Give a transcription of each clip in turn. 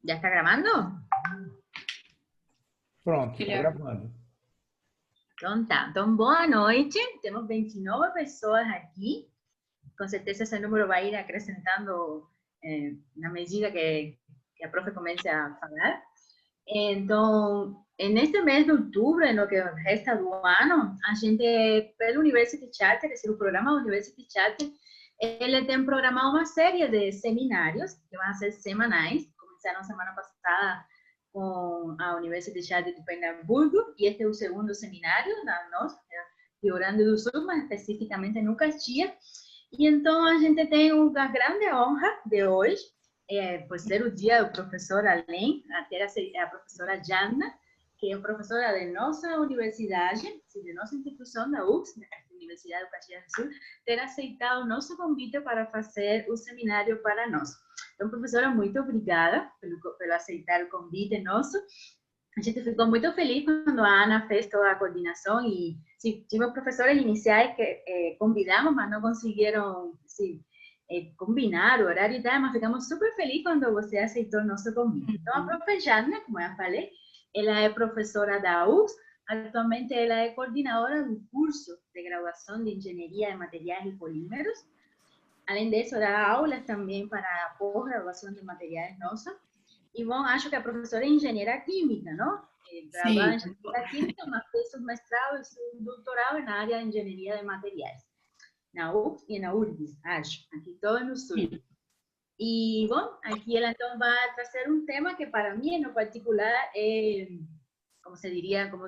Já está gravando? Pronto, está gravando. Então tá. Então, boa noite. Temos 29 pessoas aqui. Com certeza esse número vai ir acrescentando na medida que a profe comece a falar. Então, neste mês de outubro, no que resta do ano, a gente, pelo University Charter, esse é o programa University Charter, ele tem programado uma série de seminários que vão ser semanais. Começaram semana passada com a University Charter de Pernambuco, e este é o segundo seminário na nossa, Rio Grande do Sul, mas especificamente no Caxias. E então a gente tem a grande honra de hoje, por ser o dia do professor Além, a ter a professora Jana, que é professora de nossa universidade, de nossa instituição da UFS, Universidade do Caxias do Sul, ter aceitado o nosso convite para fazer o seminário para nós. Então, professora, muito obrigada pelo aceitar o convite nosso. A gente ficou muito feliz quando a Ana fez toda a coordenação e sim, tivemos professores iniciais que convidamos, mas não conseguiram combinar o horário e tal, mas ficamos super felizes quando você aceitou o nosso convite. Então, a prof. Jana, como eu falei, ela é professora da UFS, atualmente ela é coordenadora do curso de graduação de Engenharia de Materiais e Polímeros. Além disso, dá aulas também para a pós-graduação de materiais nossa. E, bom, acho que a professora é engenheira química, não? Graduada em engenharia química, mas fez o mestrado e o doutorado na área de engenharia de materiais. Na UFS e na URGS, acho. Aqui todo no sul. Sim. E, bom, aqui ela então vai trazer um tema que para mim, no particular, é, como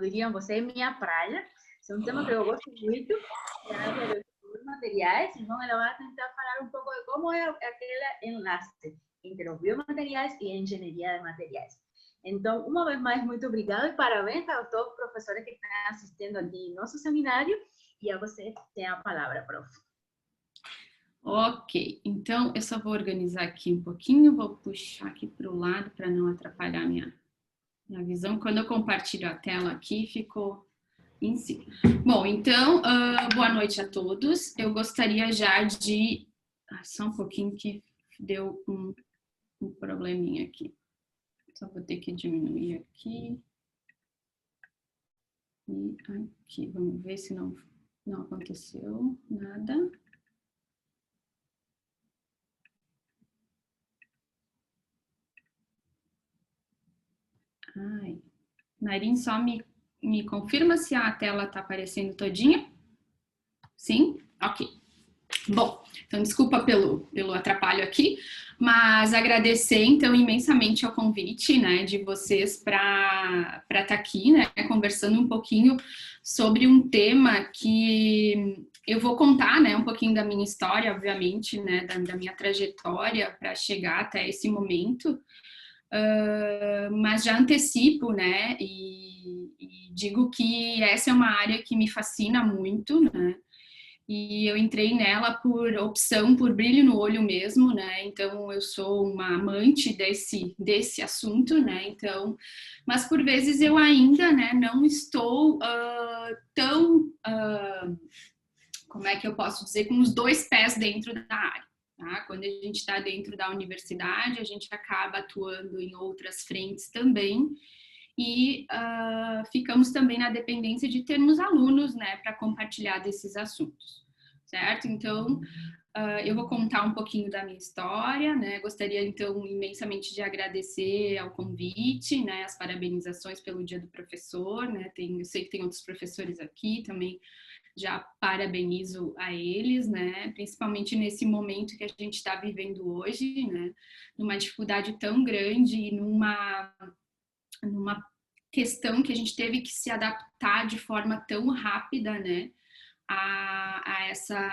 diriam vocês, minha praia. É um tema que eu gosto muito, é a área dos materiais. Então, ela vai tentar falar um pouco de como é aquele enlace entre os biomateriais e a engenharia de materiais. Então, uma vez mais, muito obrigada e parabéns a todos os professores que estão assistindo aqui no nosso seminário. E a você tem a palavra, prof. Ok, então eu só vou organizar aqui um pouquinho, vou puxar aqui para o lado para não atrapalhar minha visão. Quando eu compartilho a tela aqui, ficou em cima. Bom, então, boa noite a todos. Eu gostaria já de... só um pouquinho que deu um probleminha aqui. Só vou ter que diminuir aqui. E aqui, vamos ver se não aconteceu nada. Ai, Nairin, só me confirma se a tela está aparecendo todinha? Sim? Ok. Bom, então desculpa pelo atrapalho aqui, mas agradecer então imensamente ao convite, né, de vocês para estar aqui, né, conversando um pouquinho sobre um tema que eu vou contar, né, um pouquinho da minha história, obviamente, né, da minha trajetória para chegar até esse momento. Mas já antecipo, né, e digo que essa é uma área que me fascina muito, né, e eu entrei nela por opção, por brilho no olho mesmo, né, então eu sou uma amante desse assunto, né, então, mas por vezes eu ainda, né, não estou tão, como é que eu posso dizer, com os dois pés dentro da área. Tá? Quando a gente está dentro da universidade, a gente acaba atuando em outras frentes também e ficamos também na dependência de termos alunos, né, para compartilhar desses assuntos, certo? Então, eu vou contar um pouquinho da minha história, né, gostaria então imensamente de agradecer ao convite, né, as parabenizações pelo Dia do Professor, né, eu sei que tem outros professores aqui também, já parabenizo a eles, né, principalmente nesse momento que a gente está vivendo hoje, né, numa dificuldade tão grande e numa questão que a gente teve que se adaptar de forma tão rápida, né, a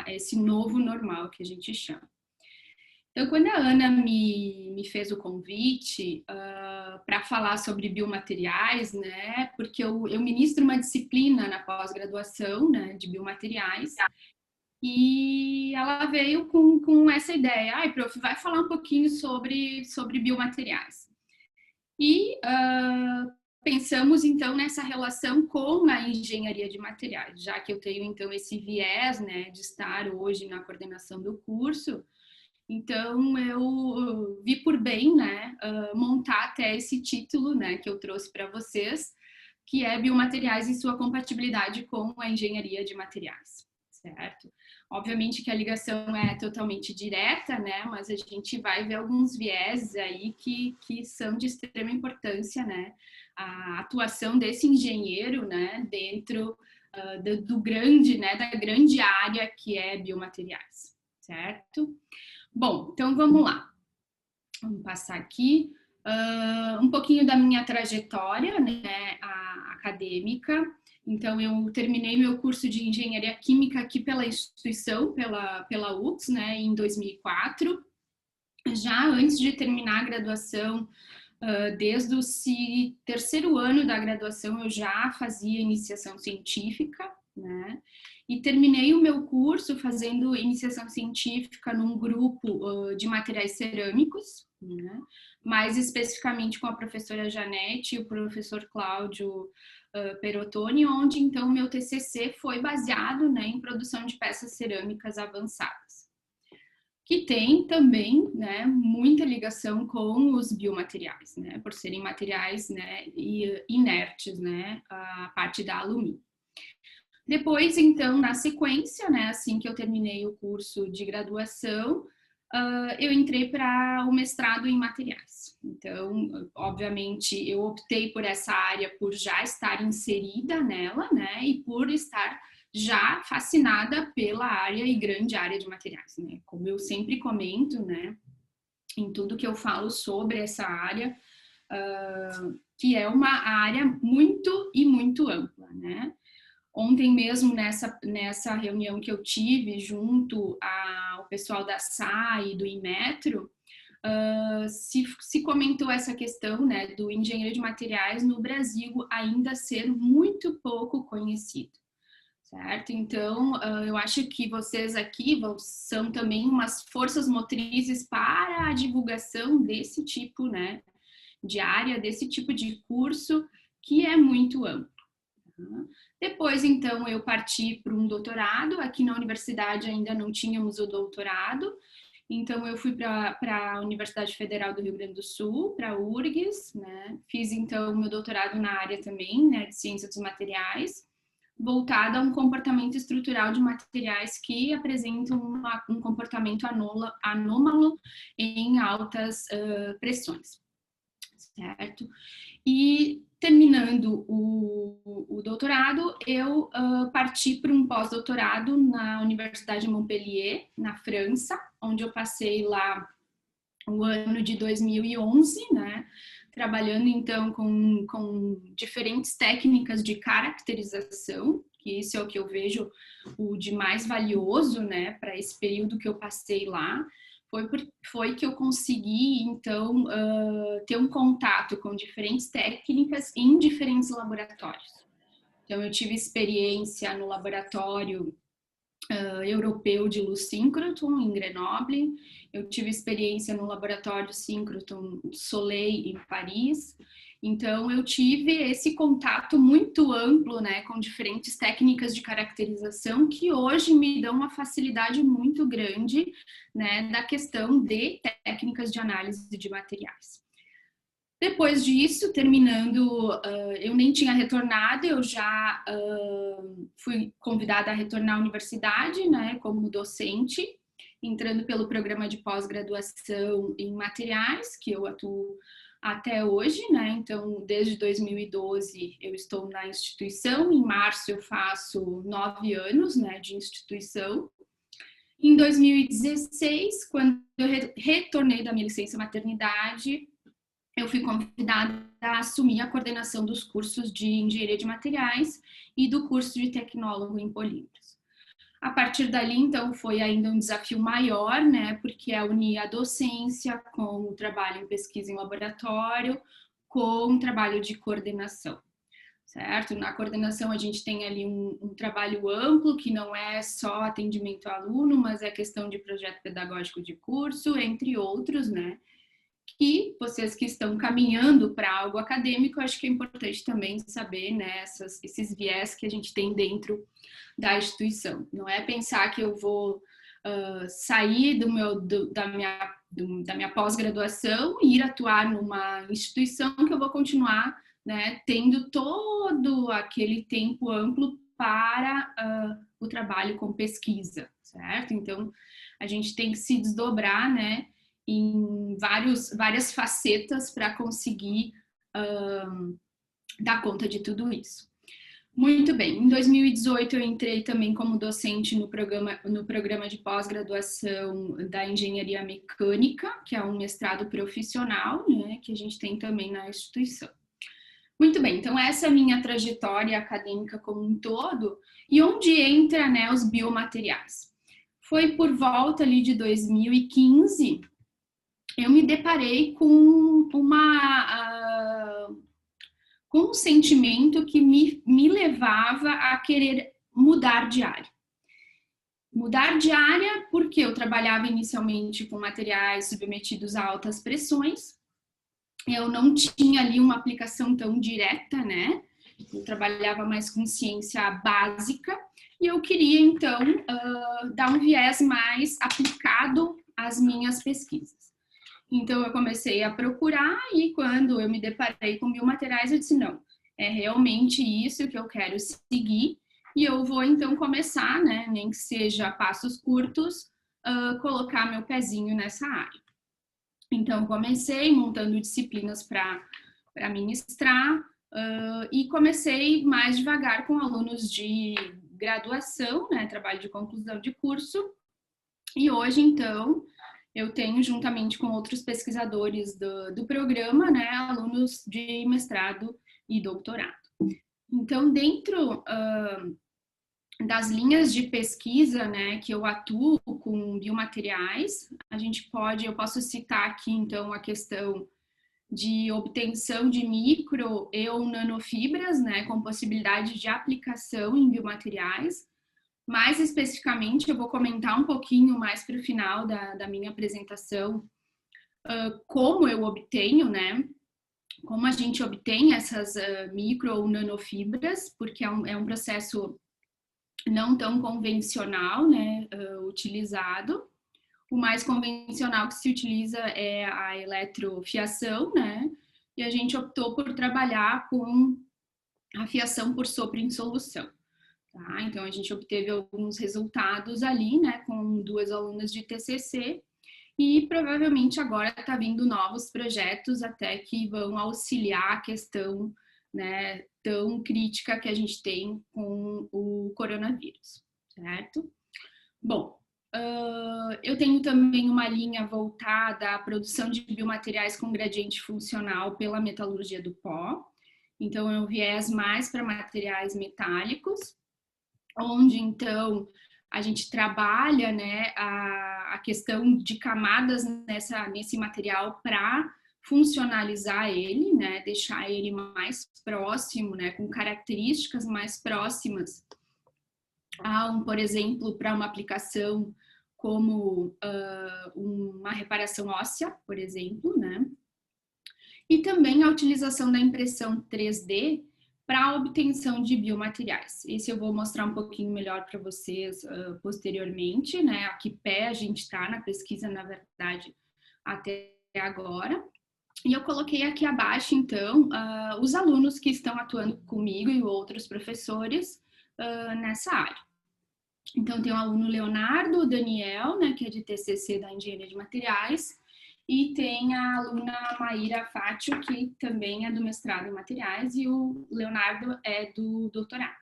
esse novo normal que a gente chama. Então, quando a Ana me fez o convite para falar sobre biomateriais, né, porque eu ministro uma disciplina na pós-graduação, né, de biomateriais, e ela veio com essa ideia, ai, prof, vai falar um pouquinho sobre biomateriais. E pensamos, então, nessa relação com a engenharia de materiais, já que eu tenho, então, esse viés, né, de estar hoje na coordenação do curso. Então, eu vi por bem, né, montar até esse título, né, que eu trouxe para vocês, que é Biomateriais e sua compatibilidade com a engenharia de materiais, certo? Obviamente que a ligação é totalmente direta, né, mas a gente vai ver alguns viés aí que são de extrema importância, né, a atuação desse engenheiro, né, dentro do grande, né, da grande área que é biomateriais, certo? Bom, então vamos lá. Vamos passar aqui um pouquinho da minha trajetória, né, acadêmica. Então, eu terminei meu curso de engenharia química aqui pela instituição, pela UFS, né, em 2004. Já antes de terminar a graduação, desde o terceiro ano da graduação, eu já fazia iniciação científica, né? E terminei o meu curso fazendo iniciação científica num grupo de materiais cerâmicos, né? Mais especificamente com a professora Janete e o professor Cláudio Perottoni, onde então meu TCC foi baseado, né, em produção de peças cerâmicas avançadas, que tem também, né, muita ligação com os biomateriais, né, por serem materiais, né, inertes, né, a parte da alumínio. Depois, então, na sequência, né, assim que eu terminei o curso de graduação, eu entrei para o mestrado em materiais. Então, obviamente, eu optei por essa área por já estar inserida nela, né, e por estar já fascinada pela área e grande área de materiais, né. Como eu sempre comento, né, em tudo que eu falo sobre essa área, que é uma área muito e muito ampla, né. Ontem mesmo, nessa reunião que eu tive junto ao pessoal da SAI e do Inmetro, se comentou essa questão, né, do engenheiro de materiais no Brasil ainda ser muito pouco conhecido, certo? Então, eu acho que vocês aqui são também umas forças motrizes para a divulgação desse tipo, né, de área, desse tipo de curso que é muito amplo. Depois, então, eu parti para um doutorado. Aqui na universidade ainda não tínhamos o doutorado, então eu fui para a Universidade Federal do Rio Grande do Sul, para a URGS, né? Fiz, então, meu doutorado na área também, né, de ciência dos materiais, voltada a um comportamento estrutural de materiais que apresentam um comportamento anômalo em altas pressões, certo? E terminando o doutorado, eu parti para um pós-doutorado na Universidade de Montpellier, na França, onde eu passei lá o ano de 2011, né? Trabalhando então com diferentes técnicas de caracterização, que isso é o que eu vejo o de mais valioso, né, para esse período que eu passei lá. Foi que eu consegui, então, ter um contato com diferentes técnicas em diferentes laboratórios. Então, eu tive experiência no laboratório europeu de luz síncroton, em Grenoble. Eu tive experiência no laboratório síncroton Soleil, em Paris. Então, eu tive esse contato muito amplo, né, com diferentes técnicas de caracterização que hoje me dão uma facilidade muito grande, né, da questão de técnicas de análise de materiais. Depois disso, terminando, eu nem tinha retornado, eu já fui convidada a retornar à universidade, né, como docente, entrando pelo programa de pós-graduação em materiais, que eu atuo até hoje, né, então desde 2012 eu estou na instituição, em março eu faço 9 anos, né, de instituição. Em 2016, quando eu retornei da minha licença maternidade, eu fui convidada a assumir a coordenação dos cursos de engenharia de materiais e do curso de tecnólogo em polímeros. A partir dali, então, foi ainda um desafio maior, né, porque é unir a docência com o trabalho em pesquisa em laboratório, com o trabalho de coordenação, certo? Na coordenação a gente tem ali um trabalho amplo, que não é só atendimento ao aluno, mas é questão de projeto pedagógico de curso, entre outros, né? E vocês que estão caminhando para algo acadêmico, acho que é importante também saber, né, esses viés que a gente tem dentro da instituição. Não é pensar que eu vou sair da minha pós-graduação e ir atuar numa instituição que eu vou continuar, né, tendo todo aquele tempo amplo para o trabalho com pesquisa, certo? Então, a gente tem que se desdobrar, né, em várias facetas para conseguir dar conta de tudo isso. Muito bem, em 2018 eu entrei também como docente no programa de pós-graduação da Engenharia Mecânica, que é um mestrado profissional, né, que a gente tem também na instituição. Muito bem, então essa é a minha trajetória acadêmica como um todo, e onde entra, né, os biomateriais. Foi por volta ali de 2015, eu me deparei com um sentimento que me levava a querer mudar de área. Mudar de área porque eu trabalhava inicialmente com materiais submetidos a altas pressões, eu não tinha ali uma aplicação tão direta, né? Eu trabalhava mais com ciência básica e eu queria, então, dar um viés mais aplicado às minhas pesquisas. Então, eu comecei a procurar e quando eu me deparei com biomateriais, eu disse, não, é realmente isso que eu quero seguir e eu vou, então, começar, né, nem que seja a passos curtos, colocar meu pezinho nessa área. Então, comecei montando disciplinas para ministrar e comecei mais devagar com alunos de graduação, né, trabalho de conclusão de curso. E hoje, então, eu tenho, juntamente com outros pesquisadores do programa, né, alunos de mestrado e doutorado. Então, dentro das linhas de pesquisa, né, que eu atuo com biomateriais, eu posso citar aqui, então, a questão de obtenção de micro e ou nanofibras, né, com possibilidade de aplicação em biomateriais. Mais especificamente, eu vou comentar um pouquinho mais para o final da minha apresentação como eu obtenho, né, como a gente obtém essas micro ou nanofibras, porque é um processo não tão convencional, né, utilizado. O mais convencional que se utiliza é a eletrofiação, né, e a gente optou por trabalhar com a fiação por sopro em solução. Tá? Então, a gente obteve alguns resultados ali, né, com 2 alunas de TCC, e provavelmente agora está vindo novos projetos até que vão auxiliar a questão, né, tão crítica que a gente tem com o coronavírus, certo? Bom, eu tenho também uma linha voltada à produção de biomateriais com gradiente funcional pela metalurgia do pó, então eu viés mais para materiais metálicos, onde então a gente trabalha, né, a questão de camadas nesse material para funcionalizar ele, né, deixar ele mais próximo, né, com características mais próximas por exemplo, para uma aplicação como uma reparação óssea, por exemplo, né, e também a utilização da impressão 3D para a obtenção de biomateriais. Esse eu vou mostrar um pouquinho melhor para vocês posteriormente, né? A que pé a gente está na pesquisa, na verdade, até agora. E eu coloquei aqui abaixo, então, os alunos que estão atuando comigo e outros professores nessa área. Então, tem o aluno Leonardo, o Daniel, né, que é de TCC da Engenharia de Materiais, e tem a aluna Maíra Fátio, que também é do mestrado em materiais, e o Leonardo é do doutorado.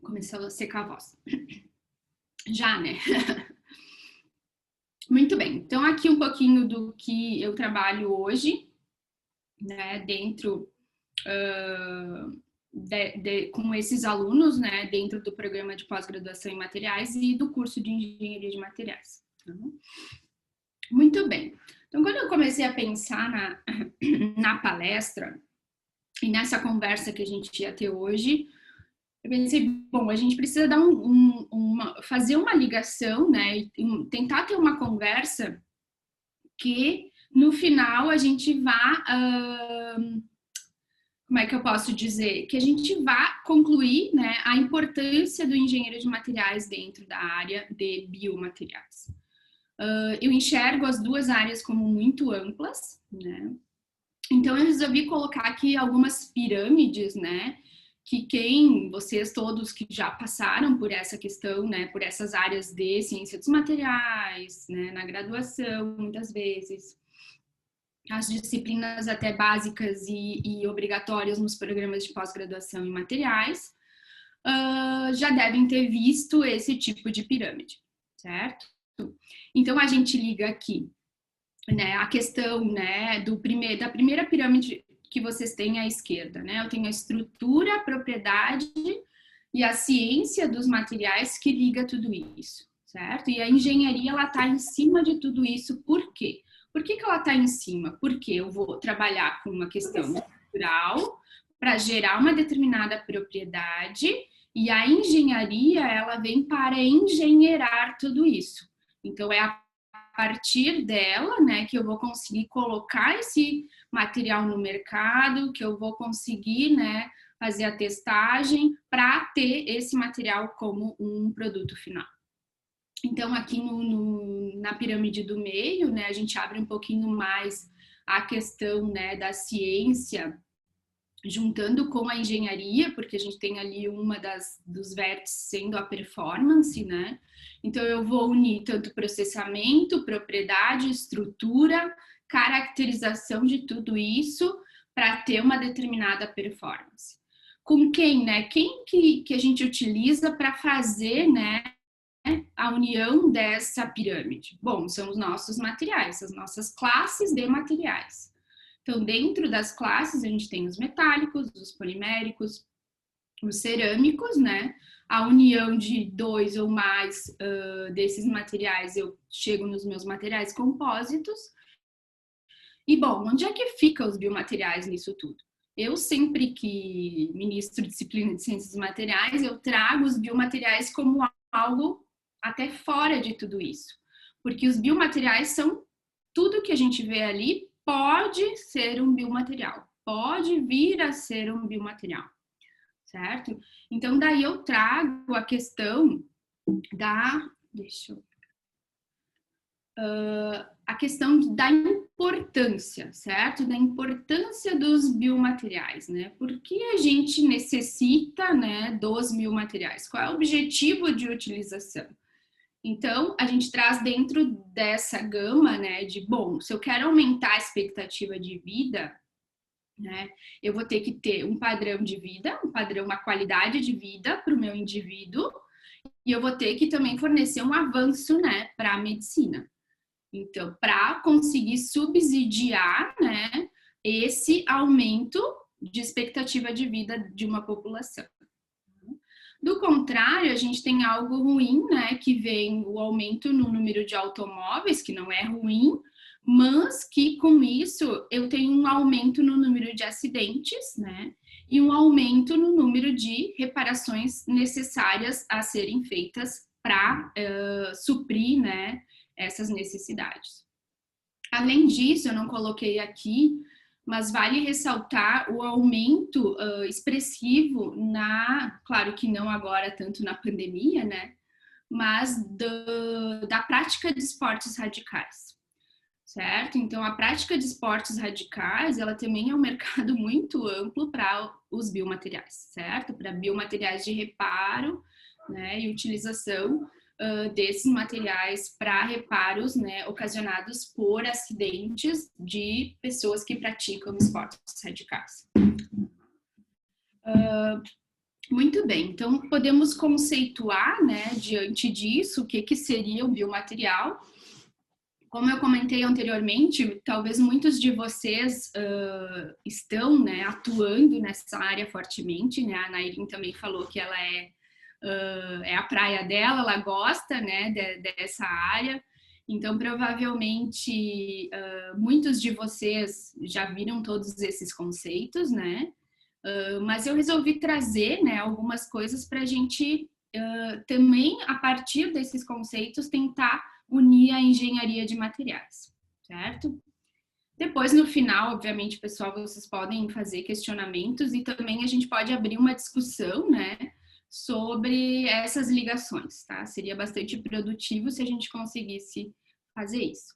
Começou a secar a voz. Já, né? Muito bem. Então, aqui um pouquinho do que eu trabalho hoje, né, dentro com esses alunos, né, dentro do programa de pós-graduação em materiais e do curso de engenharia de materiais. Muito bem. Então, quando eu comecei a pensar na palestra e nessa conversa que a gente ia ter hoje, eu pensei, bom, a gente precisa dar fazer uma ligação, né, e tentar ter uma conversa que no final a gente vá como é que eu posso dizer? Que a gente vá concluir, né, a importância do engenheiro de materiais dentro da área de biomateriais. Eu enxergo as duas áreas como muito amplas, né? Então eu resolvi colocar aqui algumas pirâmides, né? Que vocês todos que já passaram por essa questão, né? Por essas áreas de ciência dos materiais, né? Na graduação, muitas vezes. As disciplinas até básicas e obrigatórias nos programas de pós-graduação em materiais, já devem ter visto esse tipo de pirâmide, certo? Então, a gente liga aqui, né, a questão, né, da primeira pirâmide que vocês têm à esquerda, né? Eu tenho a estrutura, a propriedade e a ciência dos materiais que liga tudo isso, certo? E a engenharia, ela está em cima de tudo isso, por quê? Por que ela está em cima? Porque eu vou trabalhar com uma questão estrutural para gerar uma determinada propriedade e a engenharia, ela vem para engenheirar tudo isso. Então, é a partir dela, né, que eu vou conseguir colocar esse material no mercado, que eu vou conseguir, né, fazer a testagem para ter esse material como um produto final. Então, aqui na pirâmide do meio, né, a gente abre um pouquinho mais a questão, né, da ciência, juntando com a engenharia, porque a gente tem ali dos vértices sendo a performance, né? Então, eu vou unir tanto processamento, propriedade, estrutura, caracterização de tudo isso para ter uma determinada performance. Com quem, né? Quem que a gente utiliza para fazer, né, a união dessa pirâmide? Bom, são os nossos materiais, as nossas classes de materiais. Então, dentro das classes, a gente tem os metálicos, os poliméricos, os cerâmicos, né? A união de 2 ou mais desses materiais, eu chego nos meus materiais compósitos. E, bom, onde é que ficam os biomateriais nisso tudo? Eu sempre que ministro disciplina de ciências dos materiais, eu trago os biomateriais como algo até fora de tudo isso. Porque os biomateriais são tudo que a gente vê ali pode ser um biomaterial, pode vir a ser um biomaterial, certo? Então, daí eu trago a questão a questão da importância, certo? Da importância dos biomateriais, né? Por que a gente necessita, né, dos biomateriais? Qual é o objetivo de utilização? Então, a gente traz dentro dessa gama, né, de, bom, se eu quero aumentar a expectativa de vida, né, eu vou ter que ter um padrão de vida, uma qualidade de vida para o meu indivíduo, e eu vou ter que também fornecer um avanço, né, para a medicina. Então, para conseguir subsidiar, né, esse aumento de expectativa de vida de uma população. Do contrário, a gente tem algo ruim, né, que vem o aumento no número de automóveis, que não é ruim, mas que com isso eu tenho um aumento no número de acidentes, né, e um aumento no número de reparações necessárias a serem feitas para suprir, né, essas necessidades. Além disso, eu não coloquei aqui, mas vale ressaltar o aumento expressivo claro que não agora tanto na pandemia, né, mas da prática de esportes radicais, certo? Então, a prática de esportes radicais, ela também é um mercado muito amplo para os biomateriais, certo? Para biomateriais de reparo, né, e utilização desses materiais para reparos, né, ocasionados por acidentes de pessoas que praticam esportes radicais. Muito bem, então podemos conceituar, né, diante disso, o que seria o biomaterial. Como eu comentei anteriormente, talvez muitos de vocês estão, né, atuando nessa área fortemente, né? A Nairin também falou que ela é a praia dela, ela gosta, né, dessa área. Então, provavelmente, muitos de vocês já viram todos esses conceitos, né? Mas eu resolvi trazer, né, algumas coisas para a gente também, a partir desses conceitos, tentar unir a engenharia de materiais, certo? Depois, no final, obviamente, pessoal, vocês podem fazer questionamentos e também a gente pode abrir uma discussão, né, sobre essas ligações, tá? Seria bastante produtivo se a gente conseguisse fazer isso.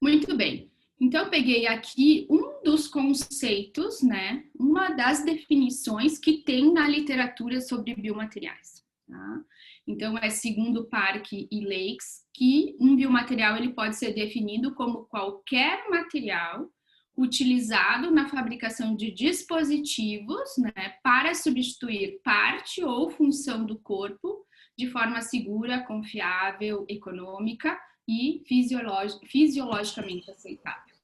Muito bem. Então, eu peguei aqui um dos conceitos, né, uma das definições que tem na literatura sobre biomateriais, tá? Então, é segundo Park e Lakes, que um biomaterial ele pode ser definido como qualquer material utilizado na fabricação de dispositivos, né, para substituir parte ou função do corpo de forma segura, confiável, econômica e fisiologicamente aceitável,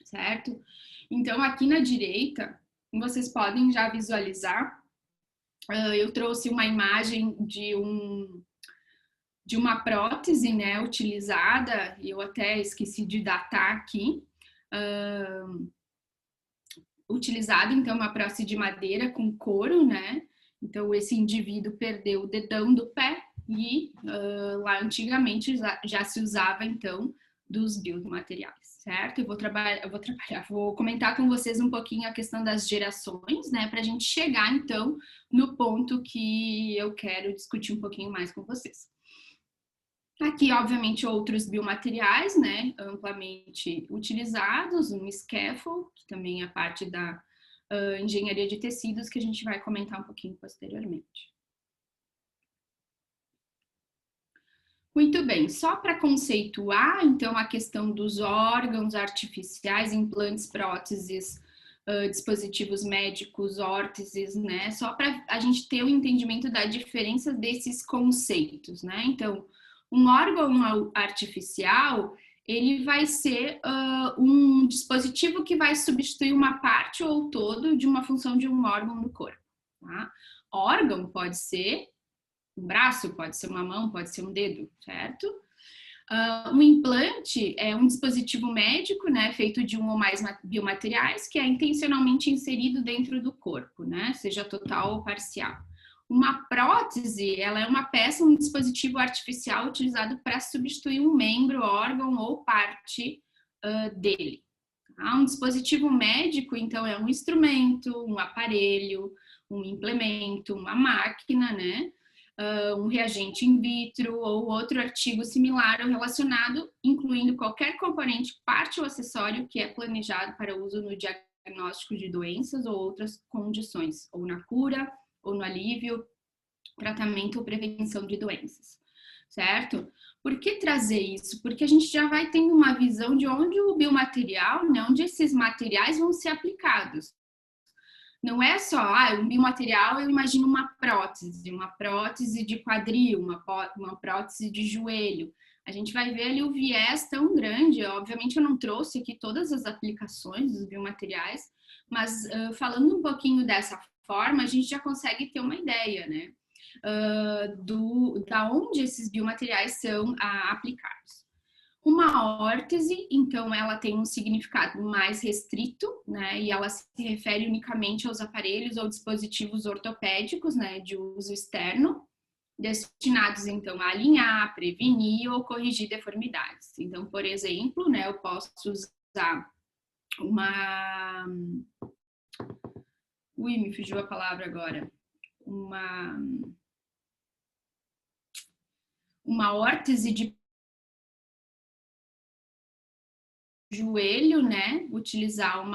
certo? Então, aqui na direita, vocês podem já visualizar, eu trouxe uma imagem de uma prótese, né, utilizada, eu até esqueci de datar aqui, utilizada, então, uma prótese de madeira com couro, né, então esse indivíduo perdeu o dedão do pé e lá antigamente já se usava, então, dos biomateriais, certo? Eu vou comentar com vocês um pouquinho a questão das gerações, né, para a gente chegar, então, no ponto que eu quero discutir um pouquinho mais com vocês. Aqui, obviamente, outros biomateriais, né, amplamente utilizados, um scaffold, que também é parte da engenharia de tecidos, que a gente vai comentar um pouquinho posteriormente. Muito bem, só para conceituar, então, a questão dos órgãos artificiais, implantes, próteses, dispositivos médicos, órteses, né, só para a gente ter o entendimento da diferença desses conceitos, né, então, um órgão artificial, ele vai ser um dispositivo que vai substituir uma parte ou todo de uma função de um órgão no corpo, tá? Órgão pode ser um braço, pode ser uma mão, pode ser um dedo, certo? Um implante é um dispositivo médico, né, feito de um ou mais biomateriais, que é intencionalmente inserido dentro do corpo, né, seja total ou parcial. Uma prótese, ela é uma peça, um dispositivo artificial utilizado para substituir um membro, órgão ou parte dele. Tá? Um dispositivo médico, então, é um instrumento, um aparelho, um implemento, uma máquina, né? Um reagente in vitro ou outro artigo similar ou relacionado, incluindo qualquer componente, parte ou acessório que é planejado para uso no diagnóstico de doenças ou outras condições, ou na cura, ou no alívio, tratamento ou prevenção de doenças, certo? Por que trazer isso? Porque a gente já vai tendo uma visão de onde o biomaterial, né, onde esses materiais vão ser aplicados. Não é só, um biomaterial, eu imagino uma prótese de quadril, uma prótese de joelho. A gente vai ver ali o viés tão grande, obviamente eu não trouxe aqui todas as aplicações dos biomateriais, mas falando um pouquinho dessa forma, a gente já consegue ter uma ideia, né, da onde esses biomateriais são aplicados. Uma órtese, então, ela tem um significado mais restrito, né, e ela se refere unicamente aos aparelhos ou dispositivos ortopédicos, né, de uso externo, destinados, então, a alinhar, prevenir ou corrigir deformidades. Então, por exemplo, né, eu posso usar uma... Ui, me fugiu a palavra agora. Uma órtese de joelho, né, utilizar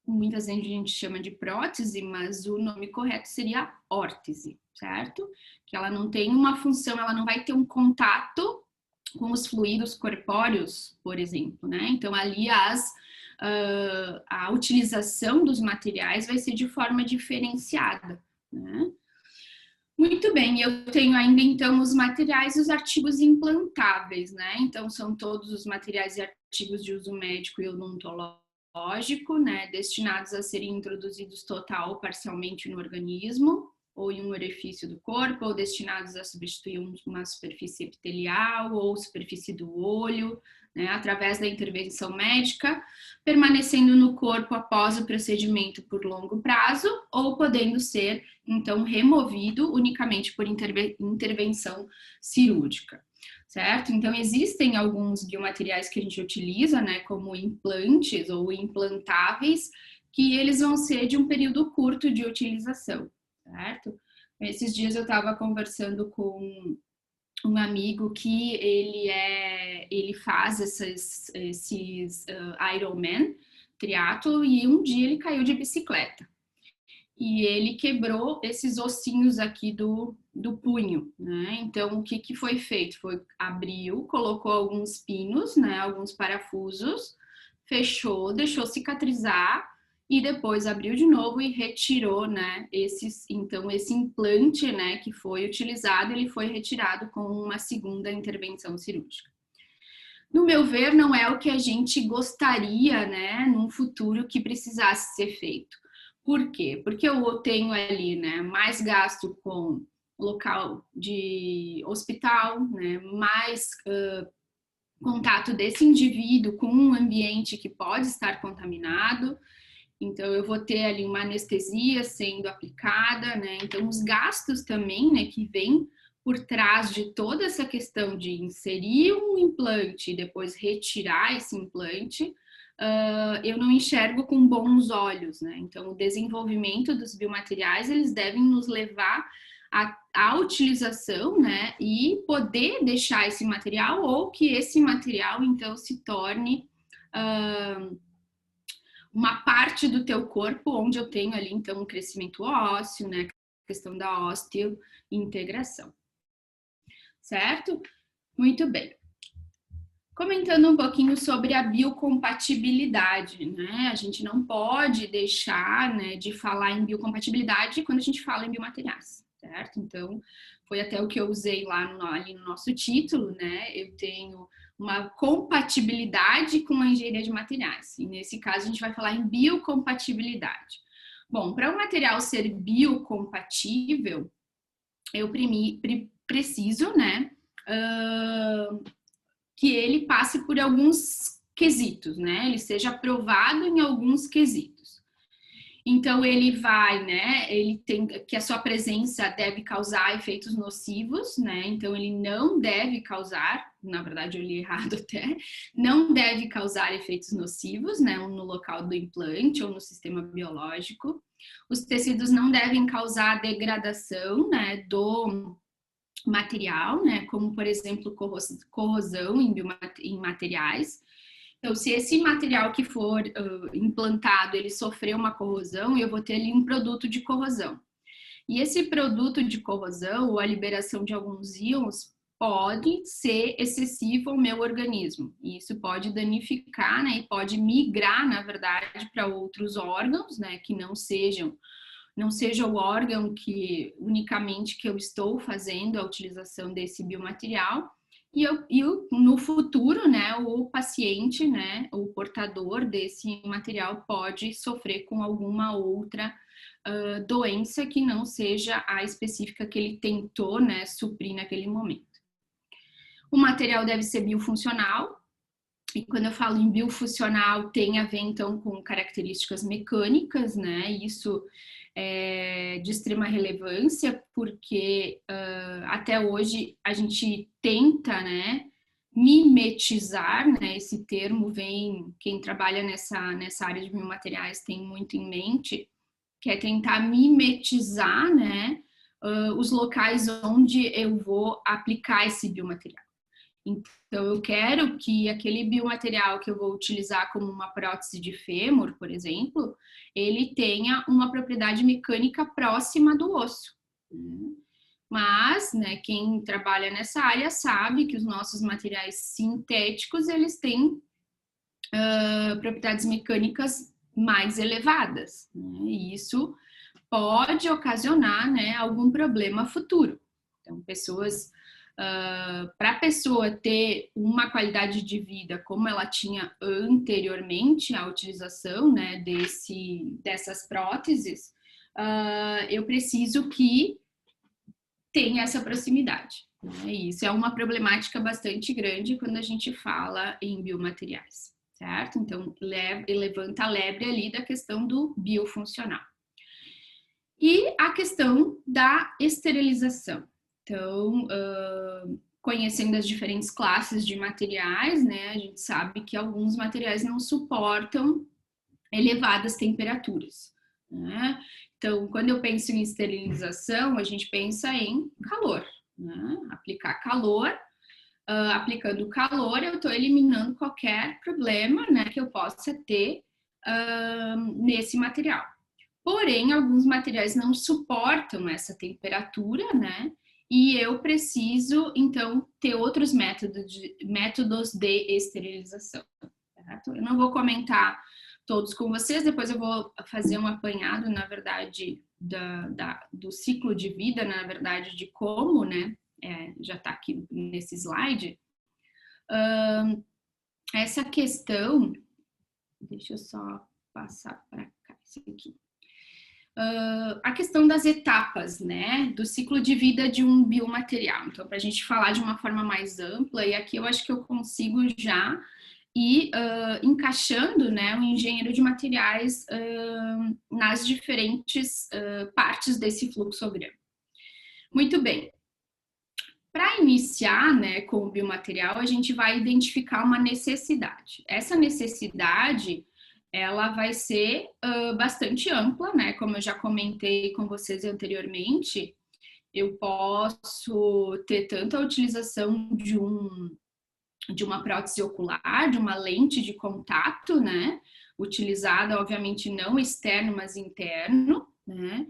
muitas vezes a gente chama de prótese, mas o nome correto seria órtese, certo? Que ela não tem uma função, ela não vai ter um contato com os fluidos corpóreos, por exemplo, né? Então, ali a utilização dos materiais vai ser de forma diferenciada, né? Muito bem, eu tenho ainda então os materiais e os artigos implantáveis, né? Então são todos os materiais e artigos de uso médico e odontológico, né? Destinados a serem introduzidos total ou parcialmente no organismo ou em um orifício do corpo, ou destinados a substituir uma superfície epitelial ou superfície do olho, né? Através da intervenção médica, permanecendo no corpo após o procedimento por longo prazo, ou podendo ser, então, removido unicamente por intervenção cirúrgica, certo? Então, existem alguns biomateriais que a gente utiliza, né, como implantes ou implantáveis, que eles vão ser de um período curto de utilização, certo? Esses dias eu estava conversando com um amigo que ele faz esses Ironman, triatlo, e um dia ele caiu de bicicleta. E ele quebrou esses ossinhos aqui do punho, né? Então, o que foi feito? Abriu, colocou alguns pinos, né? Alguns parafusos, fechou, deixou cicatrizar e depois abriu de novo e retirou, né? Então, esse implante, né, que foi utilizado, ele foi retirado com uma segunda intervenção cirúrgica. No meu ver, não é o que a gente gostaria, né, num futuro que precisasse ser feito. Por quê? Porque eu tenho ali, né, mais gasto com local de hospital, né, mais contato desse indivíduo com um ambiente que pode estar contaminado. Então, eu vou ter ali uma anestesia sendo aplicada, né? Então, os gastos também, né, que vêm por trás de toda essa questão de inserir um implante e depois retirar esse implante, eu não enxergo com bons olhos, né? Então, o desenvolvimento dos biomateriais, eles devem nos levar à utilização, né? E poder deixar esse material ou que esse material, então, se torne uma parte do teu corpo onde eu tenho ali, então, um crescimento ósseo, né? A questão da osteointegração. Certo? Muito bem. Comentando um pouquinho sobre a biocompatibilidade, né? A gente não pode deixar, né, de falar em biocompatibilidade quando a gente fala em biomateriais, certo? Então, foi até o que eu usei lá ali no nosso título, né? Eu tenho uma compatibilidade com a engenharia de materiais. E nesse caso, a gente vai falar em biocompatibilidade. Bom, para um material ser biocompatível, eu preciso, né, que ele passe por alguns quesitos, né? Ele seja aprovado em alguns quesitos. Então, ele vai, né? Ele tem que a sua presença deve causar efeitos nocivos, né? Então, ele não deve causar, na verdade, eu li errado até, não deve causar efeitos nocivos, né? No local do implante ou no sistema biológico. Os tecidos não devem causar degradação, né? Do material, né? Como, por exemplo, corrosão em materiais. Então, se esse material que for implantado, ele sofrer uma corrosão, eu vou ter ali um produto de corrosão. E esse produto de corrosão, ou a liberação de alguns íons, pode ser excessivo ao meu organismo. E isso pode danificar, né? E pode migrar, na verdade, para outros órgãos, né? Que não seja o órgão que unicamente que eu estou fazendo a utilização desse biomaterial. E no futuro, né, o paciente, né, o portador desse material pode sofrer com alguma outra doença que não seja a específica que ele tentou, né, suprir naquele momento. O material deve ser biofuncional, e quando eu falo em biofuncional, tem a ver, então, com características mecânicas, né, isso é de extrema relevância, porque até hoje a gente tenta, né, mimetizar, né, esse termo vem, quem trabalha nessa área de biomateriais tem muito em mente, que é tentar mimetizar, né, os locais onde eu vou aplicar esse biomaterial. Então, eu quero que aquele biomaterial que eu vou utilizar como uma prótese de fêmur, por exemplo, ele tenha uma propriedade mecânica próxima do osso. Mas, né, quem trabalha nessa área sabe que os nossos materiais sintéticos, eles têm propriedades mecânicas mais elevadas, né? E isso pode ocasionar, né, algum problema futuro. Então, para a pessoa ter uma qualidade de vida como ela tinha anteriormente à utilização, né, dessas próteses, eu preciso que tenha essa proximidade. Né? E isso é uma problemática bastante grande quando a gente fala em biomateriais, certo? Então, levanta a lebre ali da questão do biofuncional. E a questão da esterilização. Então, conhecendo as diferentes classes de materiais, né, a gente sabe que alguns materiais não suportam elevadas temperaturas, né? Então, quando eu penso em esterilização, a gente pensa em calor, né? Aplicar calor. Aplicando calor, eu estou eliminando qualquer problema, né, que eu possa ter nesse material. Porém, alguns materiais não suportam essa temperatura, né? E eu preciso, então, ter outros métodos de esterilização. Certo? Eu não vou comentar todos com vocês, depois eu vou fazer um apanhado, na verdade, do ciclo de vida, na verdade, de como, né? Já está aqui nesse slide. Essa questão, deixa eu só passar para cá, esse aqui. A questão das etapas, né, do ciclo de vida de um biomaterial. Então, para a gente falar de uma forma mais ampla, e aqui eu acho que eu consigo já ir encaixando, né, o engenheiro de materiais nas diferentes partes desse fluxograma. Muito bem. Para iniciar, né, com o biomaterial, a gente vai identificar uma necessidade. Essa necessidade, ela vai ser bastante ampla, né? Como eu já comentei com vocês anteriormente, eu posso ter tanto a utilização de uma prótese ocular, de uma lente de contato, né? Utilizada, obviamente, não externo, mas interno, né?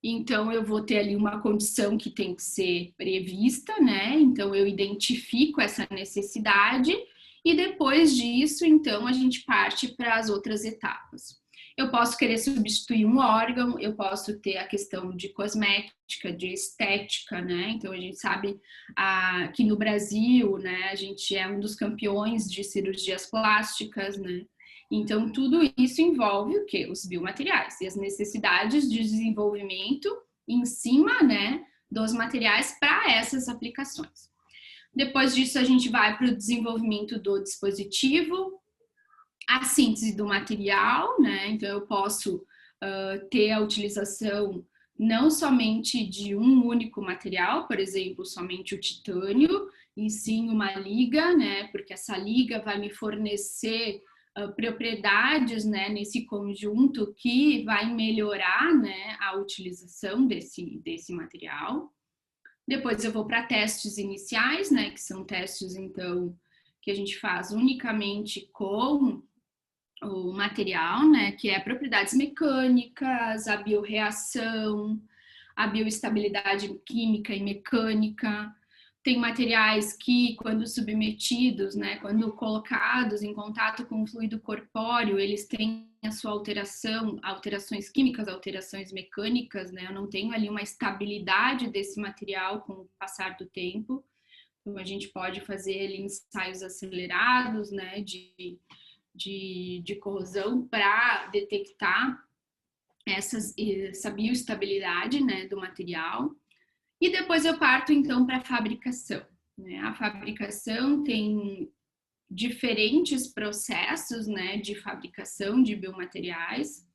Então, eu vou ter ali uma condição que tem que ser prevista, né? Então, eu identifico essa necessidade e depois disso, então, a gente parte para as outras etapas. Eu posso querer substituir um órgão, eu posso ter a questão de cosmética, de estética, né? Então, a gente sabe que no Brasil, né, a gente é um dos campeões de cirurgias plásticas, né? Então, tudo isso envolve o quê? Os biomateriais e as necessidades de desenvolvimento em cima, né, dos materiais para essas aplicações. Depois disso, a gente vai para o desenvolvimento do dispositivo, a síntese do material, né? Então, eu posso ter a utilização não somente de um único material, por exemplo, somente o titânio, e sim uma liga, né? Porque essa liga vai me fornecer propriedades, né, nesse conjunto que vai melhorar, né, a utilização desse material. Depois eu vou para testes iniciais, né, que são testes, então, que a gente faz unicamente com o material, né, que é propriedades mecânicas, a biorreação, a bioestabilidade química e mecânica. Tem materiais que, quando submetidos, né, quando colocados em contato com o fluido corpóreo, eles têm a sua alteração, alterações químicas, alterações mecânicas, né? Eu não tenho ali uma estabilidade desse material com o passar do tempo. Então, a gente pode fazer ali ensaios acelerados, né, de corrosão para detectar essa bioestabilidade, né, do material. E depois eu parto, então, para a fabricação, né? A fabricação tem diferentes processos, né, de fabricação de biomateriais,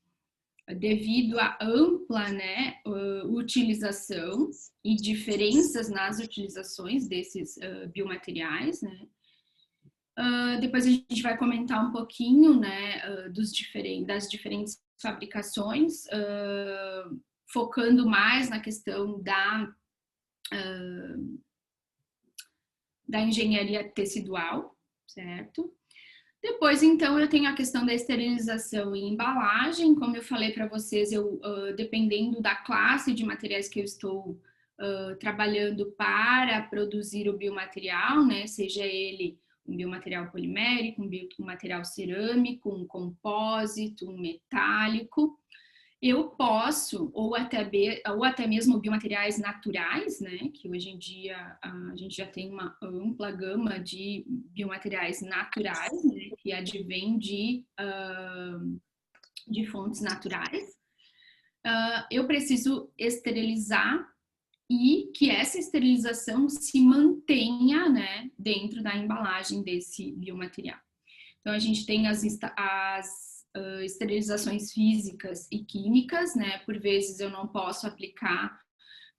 devido à ampla, né, utilização e diferenças nas utilizações desses biomateriais, né? Depois a gente vai comentar um pouquinho, né, das diferentes fabricações, focando mais na questão da engenharia tecidual, certo? Depois, então, eu tenho a questão da esterilização e embalagem. Como eu falei para vocês, dependendo da classe de materiais que eu estou trabalhando para produzir o biomaterial, né, seja ele um biomaterial polimérico, um biomaterial cerâmico, um compósito, um metálico, eu posso, ou até mesmo biomateriais naturais, né, que hoje em dia a gente já tem uma ampla gama de biomateriais naturais, né, que advêm de fontes naturais. Eu preciso esterilizar e que essa esterilização se mantenha, né, dentro da embalagem desse biomaterial. Então, a gente tem as esterilizações físicas e químicas, né? Por vezes eu não posso aplicar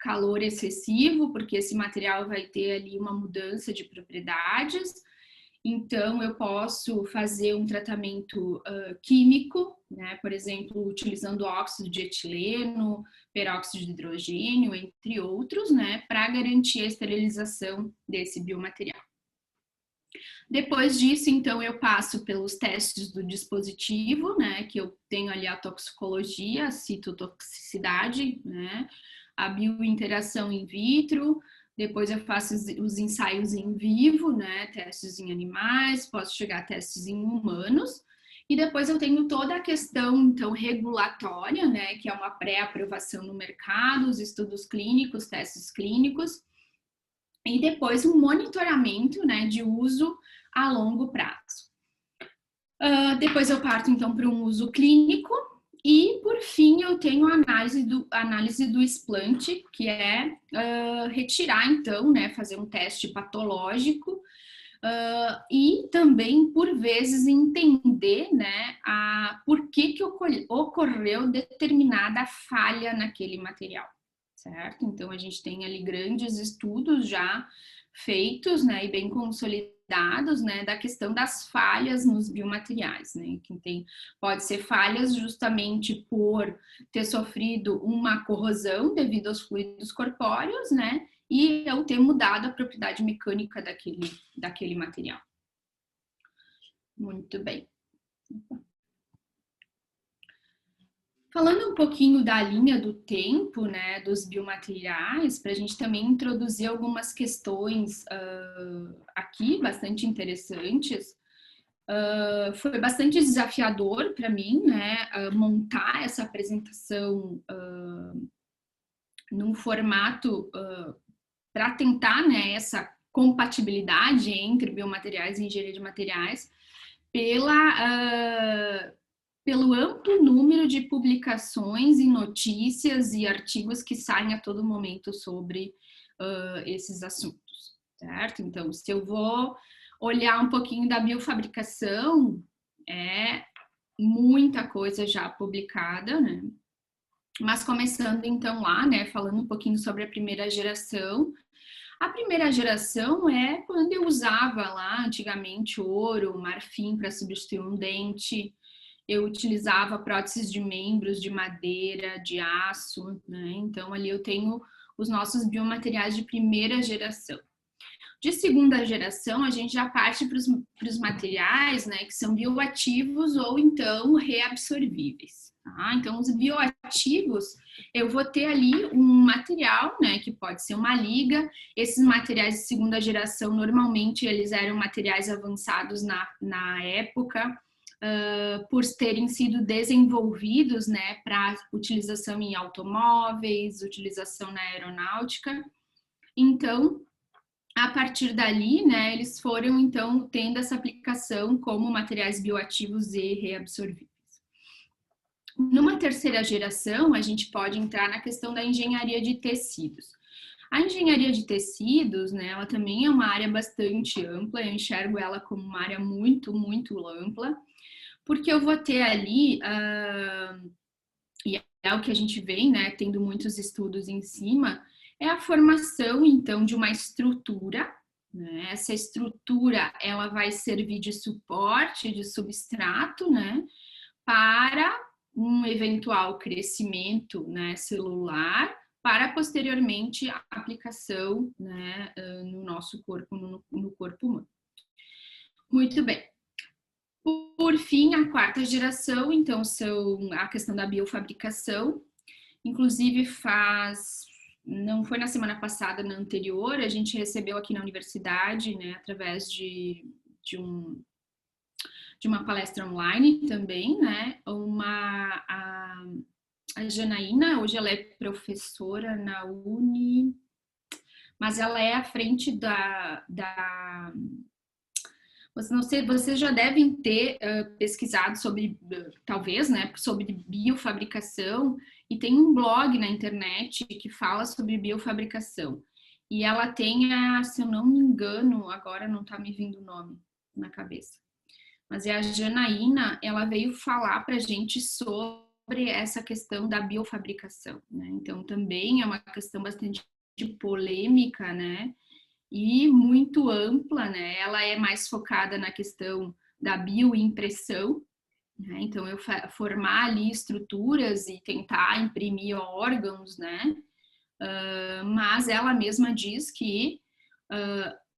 calor excessivo, porque esse material vai ter ali uma mudança de propriedades. Então, eu posso fazer um tratamento químico, né? Por exemplo, utilizando óxido de etileno, peróxido de hidrogênio, entre outros, né? Para garantir a esterilização desse biomaterial. Depois disso, então, eu passo pelos testes do dispositivo, né? Que eu tenho ali a toxicologia, a citotoxicidade, né? A biointeração in vitro. Depois eu faço os ensaios em vivo, né? Testes em animais, posso chegar a testes em humanos. E depois eu tenho toda a questão, então, regulatória, né? Que é uma pré-aprovação no mercado, os estudos clínicos, testes clínicos. E depois um monitoramento, né? De uso a longo prazo. Depois eu parto, então, para um uso clínico. E, por fim, eu tenho a análise do explante, que é retirar, então, né, fazer um teste patológico e também, por vezes, entender, né, por que ocorreu determinada falha naquele material, certo? Então, a gente tem ali grandes estudos já feitos, né, e bem consolidados, né, da questão das falhas nos biomateriais, né, que pode ser falhas justamente por ter sofrido uma corrosão devido aos fluidos corpóreos, né, e eu ter mudado a propriedade mecânica daquele material. Muito bem. Falando um pouquinho da linha do tempo, né, dos biomateriais, para a gente também introduzir algumas questões aqui bastante interessantes. Foi bastante desafiador para mim, né, montar essa apresentação num formato para tentar, né, essa compatibilidade entre biomateriais e engenharia de materiais pelo amplo número de publicações e notícias e artigos que saem a todo momento sobre esses assuntos, certo? Então, se eu vou olhar um pouquinho da biofabricação, é muita coisa já publicada, né? Mas começando então lá, né, falando um pouquinho sobre a primeira geração. A primeira geração é quando eu usava lá antigamente ouro, marfim para substituir um dente. Eu utilizava próteses de membros de madeira, de aço, né? Então ali eu tenho os nossos biomateriais de primeira geração. De segunda geração, a gente já parte para os materiais, né, que são bioativos ou então reabsorvíveis. Tá? Então, os bioativos, eu vou ter ali um material, né, que pode ser uma liga. Esses materiais de segunda geração, normalmente, eles eram materiais avançados na época, por terem sido desenvolvidos, né, para utilização em automóveis, utilização na aeronáutica. Então, a partir dali, né, eles foram, então, tendo essa aplicação como materiais bioativos e reabsorvíveis. Numa terceira geração, a gente pode entrar na questão da engenharia de tecidos. A engenharia de tecidos, né, ela também é uma área bastante ampla, eu enxergo ela como uma área muito, muito ampla, porque eu vou ter ali, e é o que a gente vem, né, tendo muitos estudos em cima, é a formação, então, de uma estrutura, né? Essa estrutura, ela vai servir de suporte, de substrato, né? Para um eventual crescimento, né, celular, para posteriormente a aplicação, né, no nosso corpo, no corpo humano. Muito bem. Por fim, a quarta geração, então, são a questão da biofabricação. Inclusive, não foi na semana passada, na anterior, a gente recebeu aqui na universidade, né, através de uma palestra online também, né, a Janaína, hoje ela é professora na Uni, mas ela é à frente não sei, vocês já devem ter pesquisado sobre, talvez, né, sobre biofabricação, e tem um blog na internet que fala sobre biofabricação. E ela tem, se eu não me engano, agora não está me vindo o nome na cabeça, mas é a Janaína, ela veio falar para a gente sobre essa questão da biofabricação, né? Então, também é uma questão bastante polêmica, né? E muito ampla, né? Ela é mais focada na questão da bioimpressão, né? Então, eu formar ali estruturas e tentar imprimir órgãos, né? Mas ela mesma diz que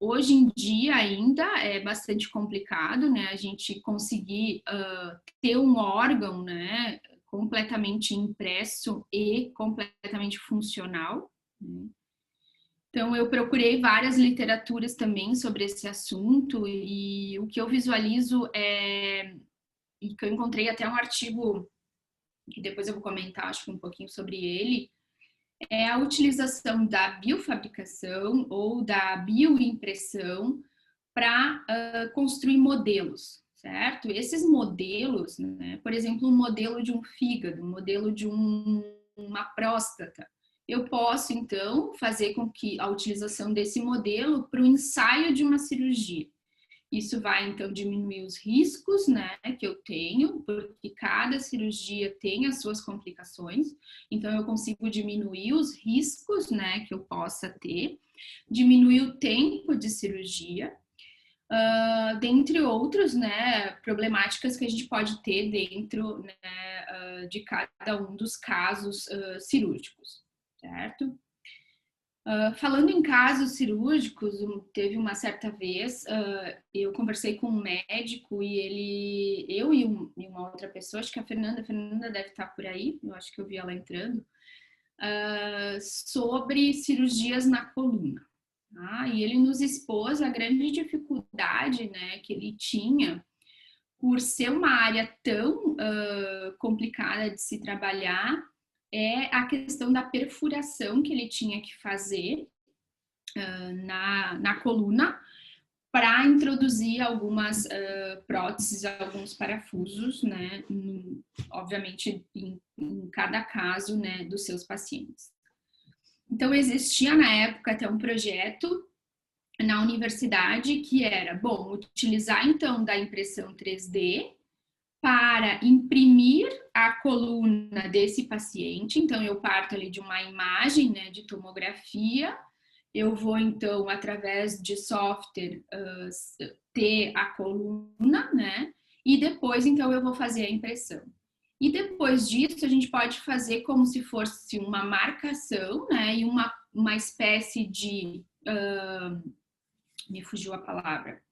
hoje em dia ainda é bastante complicado, né? A gente conseguir ter um órgão, né? Completamente impresso e completamente funcional, né? Então, eu procurei várias literaturas também sobre esse assunto e o que eu visualizo e que eu encontrei até um artigo, que depois eu vou comentar, acho que um pouquinho sobre ele, é a utilização da biofabricação ou da bioimpressão para construir modelos, certo? Esses modelos, né, por exemplo, um modelo de um fígado, um modelo de uma próstata, eu posso, então, fazer com que a utilização desse modelo para o ensaio de uma cirurgia. Isso vai, então, diminuir os riscos, né, que eu tenho, porque cada cirurgia tem as suas complicações. Então, eu consigo diminuir os riscos, né, que eu possa ter, diminuir o tempo de cirurgia, dentre outros, né, problemáticas que a gente pode ter dentro, né, de cada um dos casos cirúrgicos, certo? Falando em casos cirúrgicos, teve uma certa vez, eu conversei com um médico e eu e uma outra pessoa, acho que a Fernanda deve estar por aí, eu acho que eu vi ela entrando, sobre cirurgias na coluna. Tá? E ele nos expôs a grande dificuldade, né, que ele tinha por ser uma área tão complicada de se trabalhar, é a questão da perfuração que ele tinha que fazer na coluna para introduzir algumas próteses, alguns parafusos, né, obviamente em cada caso, né, dos seus pacientes. Então existia na época até um projeto na universidade que era, bom, utilizar então da impressão 3D para imprimir a coluna desse paciente. Então, eu parto ali de uma imagem, né, de tomografia, eu vou, então, através de software, ter a coluna, né, e depois, então, eu vou fazer a impressão. E depois disso, a gente pode fazer como se fosse uma marcação, né, e uma espécie de... me fugiu a palavra.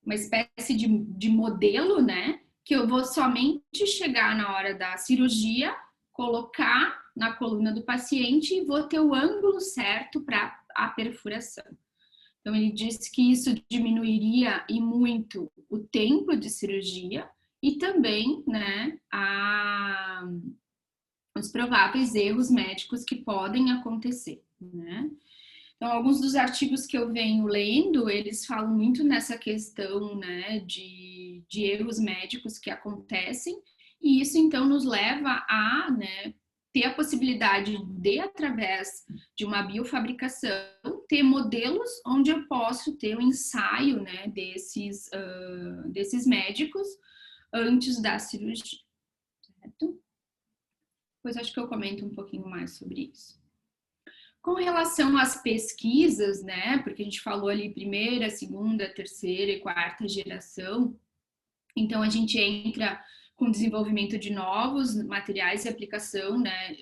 Uma espécie de modelo, né, que eu vou somente chegar na hora da cirurgia, colocar na coluna do paciente e vou ter o ângulo certo para a perfuração. Então, ele disse que isso diminuiria e muito o tempo de cirurgia e também, né, os prováveis erros médicos que podem acontecer, né? Então, alguns dos artigos que eu venho lendo, eles falam muito nessa questão, né, de erros médicos que acontecem, e isso, então, nos leva a, né, ter a possibilidade de, através de uma biofabricação, ter modelos onde eu posso ter o ensaio, né, desses médicos antes da cirurgia, certo? Depois acho que eu comento um pouquinho mais sobre isso. Com relação às pesquisas, né, porque a gente falou ali primeira, segunda, terceira e quarta geração, então a gente entra com o desenvolvimento de novos materiais e aplicação, né,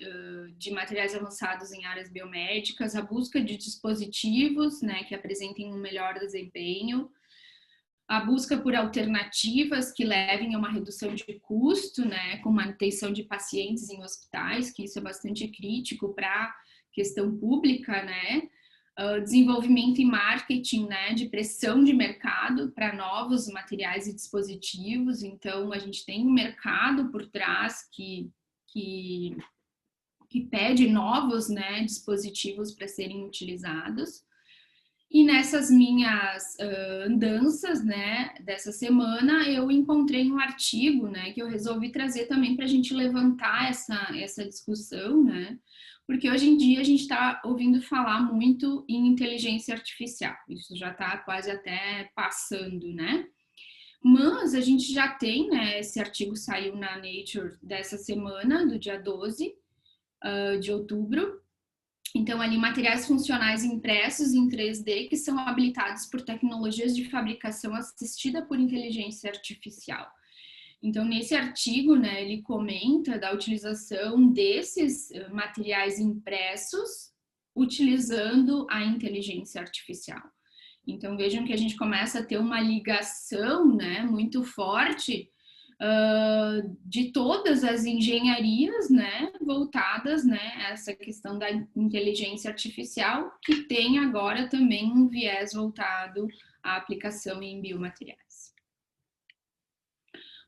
de materiais avançados em áreas biomédicas, a busca de dispositivos, né, que apresentem um melhor desempenho, a busca por alternativas que levem a uma redução de custo, né, com manutenção de pacientes em hospitais, que isso é bastante crítico para questão pública, né, desenvolvimento e marketing, né, de pressão de mercado para novos materiais e dispositivos. Então, a gente tem um mercado por trás que pede novos, né, dispositivos para serem utilizados. E nessas minhas andanças, né, dessa semana, eu encontrei um artigo, né, que eu resolvi trazer também para a gente levantar essa discussão, né, porque hoje em dia a gente está ouvindo falar muito em inteligência artificial, isso já está quase até passando, né, Mas a gente já tem, né, esse artigo saiu na Nature dessa semana, do dia 12 de outubro. Então, ali, materiais funcionais impressos em 3D que são habilitados por tecnologias de fabricação assistida por inteligência artificial. Então, nesse artigo, né, ele comenta da utilização desses materiais impressos utilizando a inteligência artificial. Então, vejam que a gente começa a ter uma ligação, né, muito forte de todas as engenharias, né, voltadas, né, a essa questão da inteligência artificial, que tem agora também um viés voltado à aplicação em biomateriais.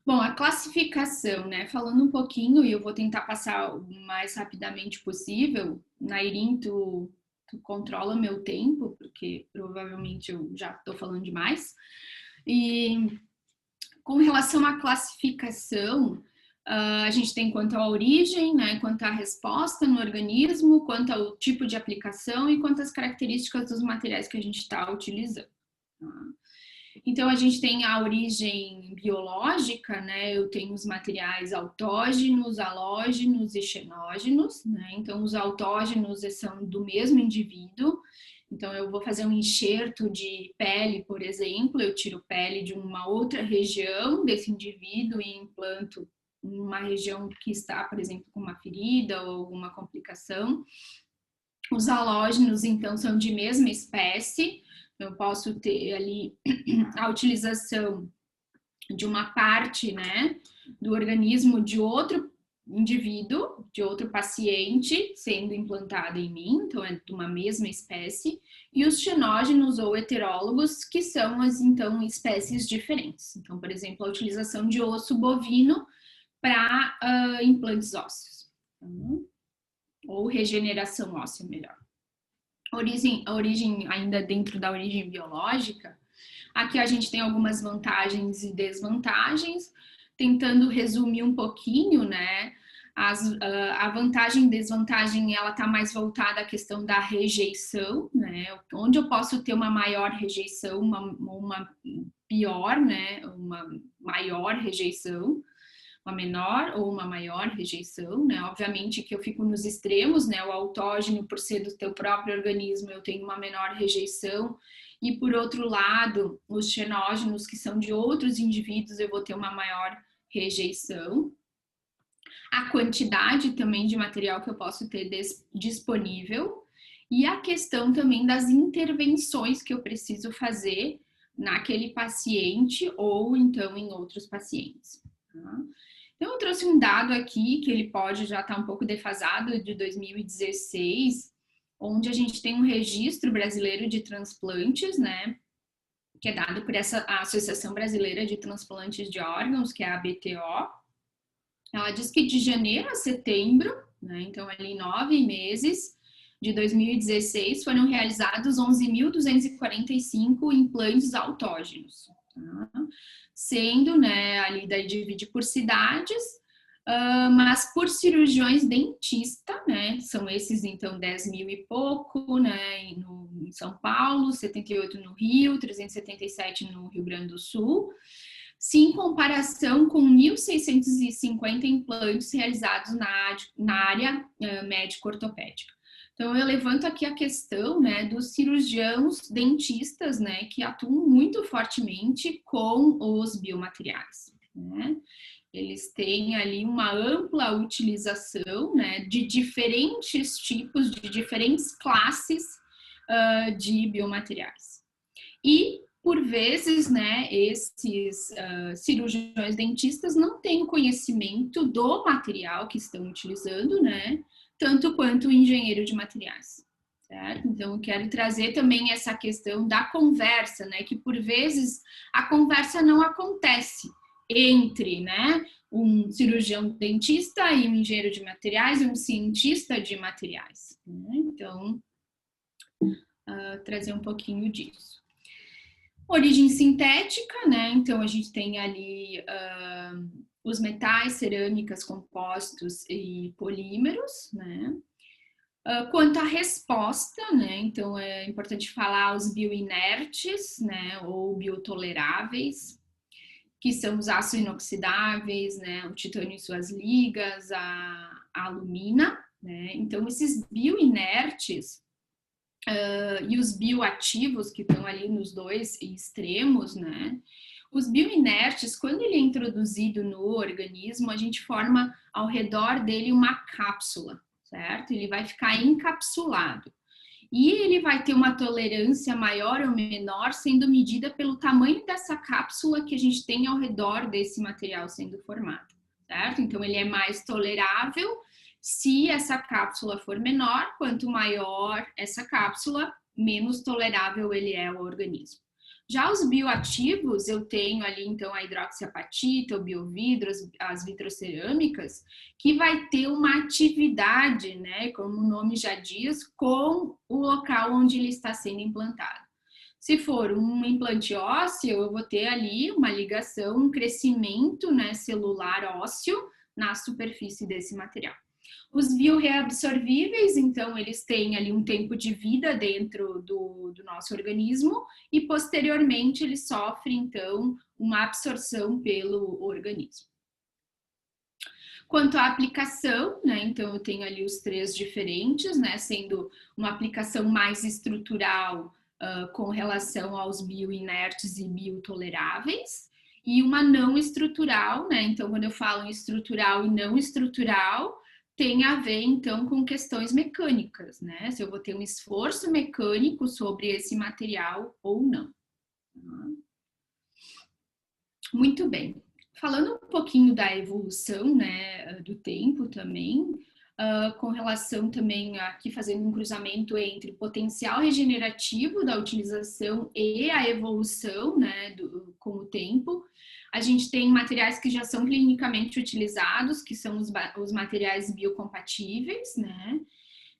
Bom, a classificação, né, falando um pouquinho, e eu vou tentar passar o mais rapidamente possível. Nairin, tu controla meu tempo, porque provavelmente eu já estou falando demais. E com relação à classificação, a gente tem quanto à origem, né, quanto à resposta no organismo, quanto ao tipo de aplicação e quanto às características dos materiais que a gente está utilizando. Então, a gente tem a origem biológica, né? Eu tenho os materiais autógenos, halógenos e xenógenos, né? Então, os autógenos são do mesmo indivíduo. Então, eu vou fazer um enxerto de pele, por exemplo, eu tiro pele de uma outra região desse indivíduo e implanto em uma região que está, por exemplo, com uma ferida ou alguma complicação. Os halógenos, então, são de mesma espécie. Eu posso ter ali a utilização de uma parte, né, do organismo de outro indivíduo, de outro paciente, sendo implantada em mim, então é de uma mesma espécie, e os xenógenos ou heterólogos, que são as, então, espécies diferentes. Então, por exemplo, a utilização de osso bovino para implantes ósseos, ou regeneração óssea, melhor. A origem ainda dentro da origem biológica, aqui a gente tem algumas vantagens e desvantagens, tentando resumir um pouquinho, né? A vantagem e desvantagem, ela está mais voltada à questão da rejeição, né? Onde eu posso ter uma maior rejeição, uma pior, né? Uma maior rejeição, uma menor ou uma maior rejeição, né? Obviamente que eu fico nos extremos, né? O autógeno, por ser do teu próprio organismo, eu tenho uma menor rejeição, e por outro lado, os xenógenos, que são de outros indivíduos, eu vou ter uma maior rejeição. A quantidade também de material que eu posso ter disponível, e a questão também das intervenções que eu preciso fazer naquele paciente ou então em outros pacientes. Tá? Então, eu trouxe um dado aqui, que ele pode já estar um pouco defasado, de 2016, onde a gente tem um registro brasileiro de transplantes, né, que é dado por essa Associação Brasileira de Transplantes de Órgãos, que é a ABTO. Ela diz que de janeiro a setembro, né, então ali 9 meses de 2016, foram realizados 11.245 implantes autógenos, tá? Sendo, né, ali daí divide por cidades, mas por cirurgiões dentista, né, são esses então 10 mil e pouco, né, em São Paulo, 78 no Rio, 377 no Rio Grande do Sul, se em comparação com 1.650 implantes realizados na área médico-ortopédica. Então, eu levanto aqui a questão, né, dos cirurgiãos dentistas, né, que atuam muito fortemente com os biomateriais, né? Eles têm ali uma ampla utilização, né, de diferentes tipos, de diferentes classes de biomateriais. E, por vezes, né, esses cirurgiões dentistas não têm conhecimento do material que estão utilizando, né, tanto quanto o engenheiro de materiais, certo? Então, eu quero trazer também essa questão da conversa, né, que por vezes a conversa não acontece entre, né, um cirurgião dentista e um engenheiro de materiais e um cientista de materiais, né? Então, trazer um pouquinho disso. Origem sintética, né? Então, a gente tem ali os metais, cerâmicas, compostos e polímeros, né? Quanto à resposta, né? Então, é importante falar os bioinertes, né? Ou biotoleráveis. que são os aços inoxidáveis, né, o titânio em suas ligas, a alumina, né? Então, esses bioinertes e os bioativos que estão ali nos dois extremos, né? Os bioinertes, quando ele é introduzido no organismo, a gente forma ao redor dele uma cápsula, certo? Ele vai ficar encapsulado. E ele vai ter uma tolerância maior ou menor sendo medida pelo tamanho dessa cápsula que a gente tem ao redor desse material sendo formado, certo? Então, ele é mais tolerável se essa cápsula for menor. Quanto maior essa cápsula, menos tolerável ele é ao organismo. Já os bioativos, eu tenho ali, então, a hidroxiapatita, o biovidro, as vitrocerâmicas, que vai ter uma atividade, né, como o nome já diz, com o local onde ele está sendo implantado. Se for um implante ósseo, eu vou ter ali uma ligação, um crescimento, né, celular ósseo na superfície desse material. Os bioreabsorvíveis, então, eles têm ali um tempo de vida dentro do nosso organismo e, posteriormente, eles sofrem, então, uma absorção pelo organismo. Quanto à aplicação, né, então, eu tenho ali os três diferentes, né, sendo uma aplicação mais estrutural com relação aos bioinertes e biotoleráveis, e uma não estrutural, né, então, quando eu falo em estrutural e não estrutural, tem a ver, então, com questões mecânicas, né? Se eu vou ter um esforço mecânico sobre esse material ou não. Muito bem. Falando um pouquinho da evolução, né, do tempo também, com relação também aqui fazendo um cruzamento entre potencial regenerativo da utilização e a evolução, né, com o tempo. A gente tem materiais que já são clinicamente utilizados, que são os materiais biocompatíveis, né?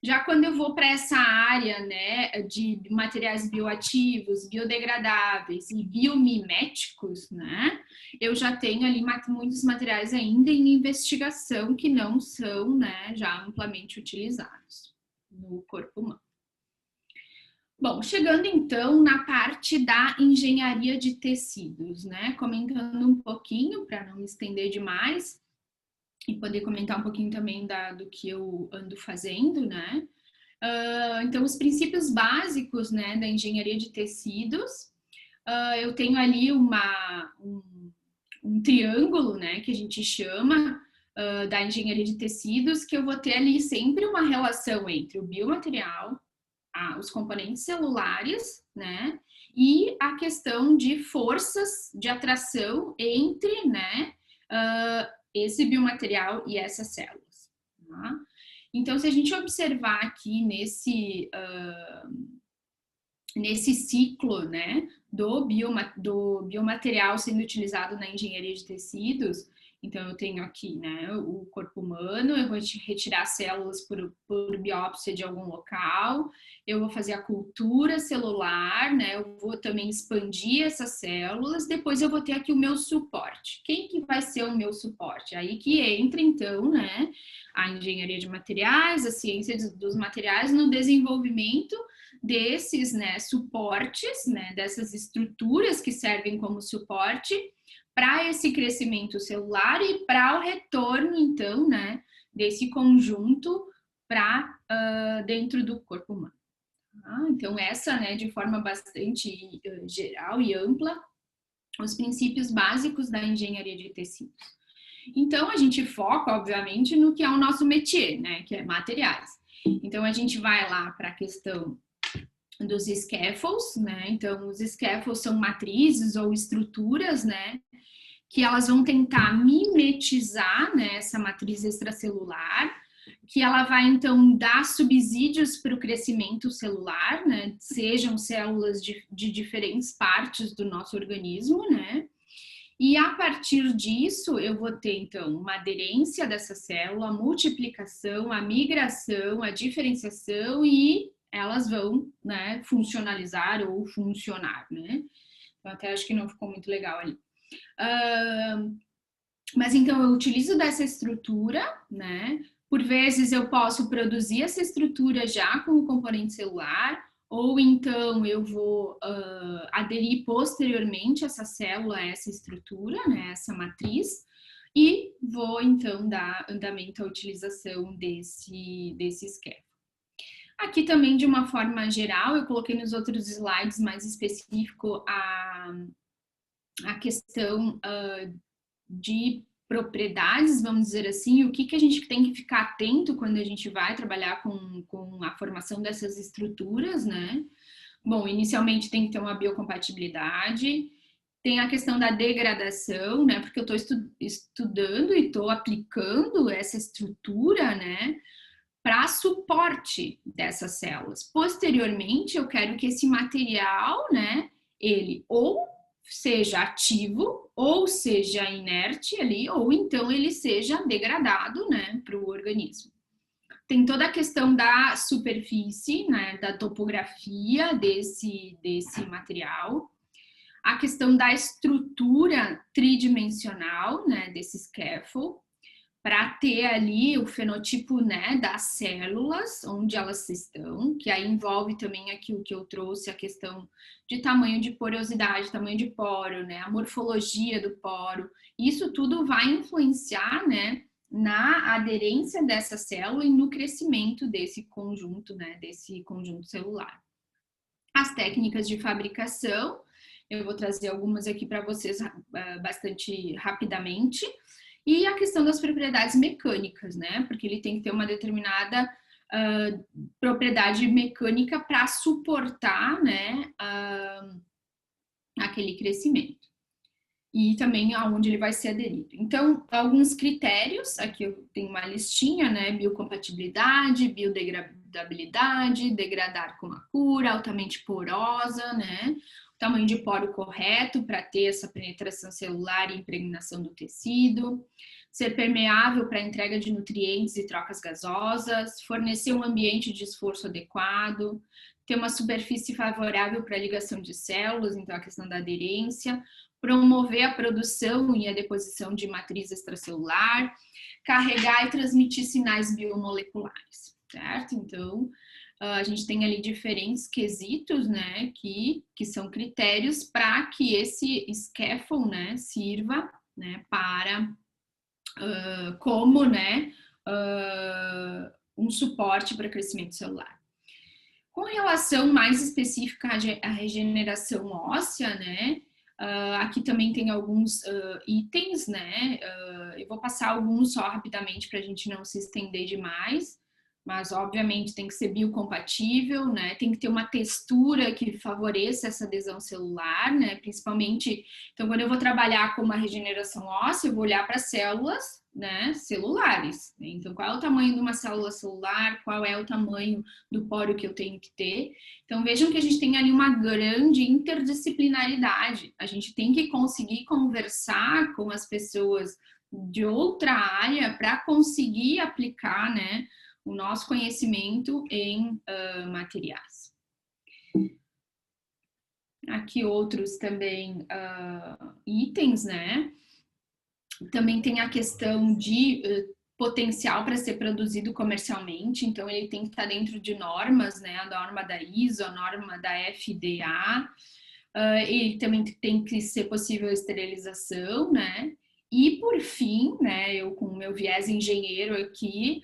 Já quando eu vou para essa área, né, de materiais bioativos, biodegradáveis e biomiméticos, né, eu já tenho ali muitos materiais ainda em investigação que não são, né, já amplamente utilizados no corpo humano. Bom, chegando então na parte da engenharia de tecidos, né? Comentando um pouquinho, para não me estender demais, e poder comentar um pouquinho também do que eu ando fazendo, né? Então, os princípios básicos, né, da engenharia de tecidos, eu tenho ali um triângulo, né, que a gente chama da engenharia de tecidos, que eu vou ter ali sempre uma relação entre o biomaterial, os componentes celulares, né, e a questão de forças de atração entre, né, esse biomaterial e essas células. Tá? Então, se a gente observar aqui nesse ciclo, né, do biomaterial sendo utilizado na engenharia de tecidos, então eu tenho aqui, né, o corpo humano, eu vou retirar células por biópsia de algum local, eu vou fazer a cultura celular, né, eu vou também expandir essas células, depois eu vou ter aqui o meu suporte. Quem que vai ser o meu suporte? Aí que entra, então, né, a engenharia de materiais, a ciência dos materiais no desenvolvimento desses, né, suportes, né, dessas estruturas que servem como suporte para esse crescimento celular e para o retorno, então, né, desse conjunto para dentro do corpo humano. Então, essa, né, de forma bastante geral e ampla, os princípios básicos da engenharia de tecidos. Então, a gente foca, obviamente, no que é o nosso métier, né, que é materiais. Então, a gente vai lá para a questão dos scaffolds, né? Então, os scaffolds são matrizes ou estruturas, né? Que elas vão tentar mimetizar, né, essa matriz extracelular, que ela vai, então, dar subsídios para o crescimento celular, né? Sejam células de diferentes partes do nosso organismo, né? E a partir disso, eu vou ter, então, uma aderência dessa célula, a multiplicação, a migração, a diferenciação e elas vão, né, funcionalizar ou funcionar, né? Então, até acho que não ficou muito legal ali. Mas, então, eu utilizo dessa estrutura, né? Por vezes, eu posso produzir essa estrutura já com o componente celular, ou então eu vou aderir posteriormente essa célula, essa estrutura, né, essa matriz, e vou então dar andamento à utilização desse scaffold. Aqui também, de uma forma geral, eu coloquei nos outros slides mais específico a questão de propriedades, vamos dizer assim, o que a gente tem que ficar atento quando a gente vai trabalhar com a formação dessas estruturas, né? Bom, inicialmente tem que ter uma biocompatibilidade, tem a questão da degradação, né? Porque eu estou estudando e estou aplicando essa estrutura, né? Para suporte dessas células. Posteriormente, eu quero que esse material, né? Ele ou seja ativo, ou seja inerte ali, ou então ele seja degradado, né? Para o organismo. Tem toda a questão da superfície, né, da topografia desse material, a questão da estrutura tridimensional, né, desse scaffold, para ter ali o fenotipo, né, das células, onde elas estão, que aí envolve também aqui o que eu trouxe, a questão de tamanho de porosidade, tamanho de poro, né, a morfologia do poro. Isso tudo vai influenciar, né, na aderência dessa célula e no crescimento desse conjunto, né, desse conjunto celular. As técnicas de fabricação, eu vou trazer algumas aqui para vocês bastante rapidamente. E a questão das propriedades mecânicas, né? Porque ele tem que ter uma determinada propriedade mecânica para suportar, né, aquele crescimento. E também aonde ele vai ser aderido. Então, alguns critérios, aqui eu tenho uma listinha, né? Biocompatibilidade, biodegradabilidade, degradar com a cura, altamente porosa, né? Tamanho de poro correto para ter essa penetração celular e impregnação do tecido, ser permeável para entrega de nutrientes e trocas gasosas, fornecer um ambiente de esforço adequado, ter uma superfície favorável para a ligação de células, então a questão da aderência, promover a produção e a deposição de matriz extracelular, carregar e transmitir sinais biomoleculares, certo? Então, a gente tem ali diferentes quesitos, né, que são critérios para que esse scaffold, né, sirva, né, para, como, né, um suporte para crescimento celular. Com relação mais específica à regeneração óssea, né, aqui também tem alguns itens, né, eu vou passar alguns só rapidamente para a gente não se estender demais, mas obviamente tem que ser biocompatível, né? Tem que ter uma textura que favoreça essa adesão celular, né? Principalmente, então quando eu vou trabalhar com uma regeneração óssea, eu vou olhar para células, né, celulares. Então qual é o tamanho de uma célula celular, qual é o tamanho do poro que eu tenho que ter. Então vejam que a gente tem ali uma grande interdisciplinaridade. A gente tem que conseguir conversar com as pessoas de outra área para conseguir aplicar, né, o nosso conhecimento em materiais. Aqui outros também itens, né? Também tem a questão de potencial para ser produzido comercialmente, então ele tem que estar dentro de normas, né? A norma da ISO, a norma da FDA, ele também tem que ser possível a esterilização, né? E por fim, né, eu com o meu viés engenheiro aqui,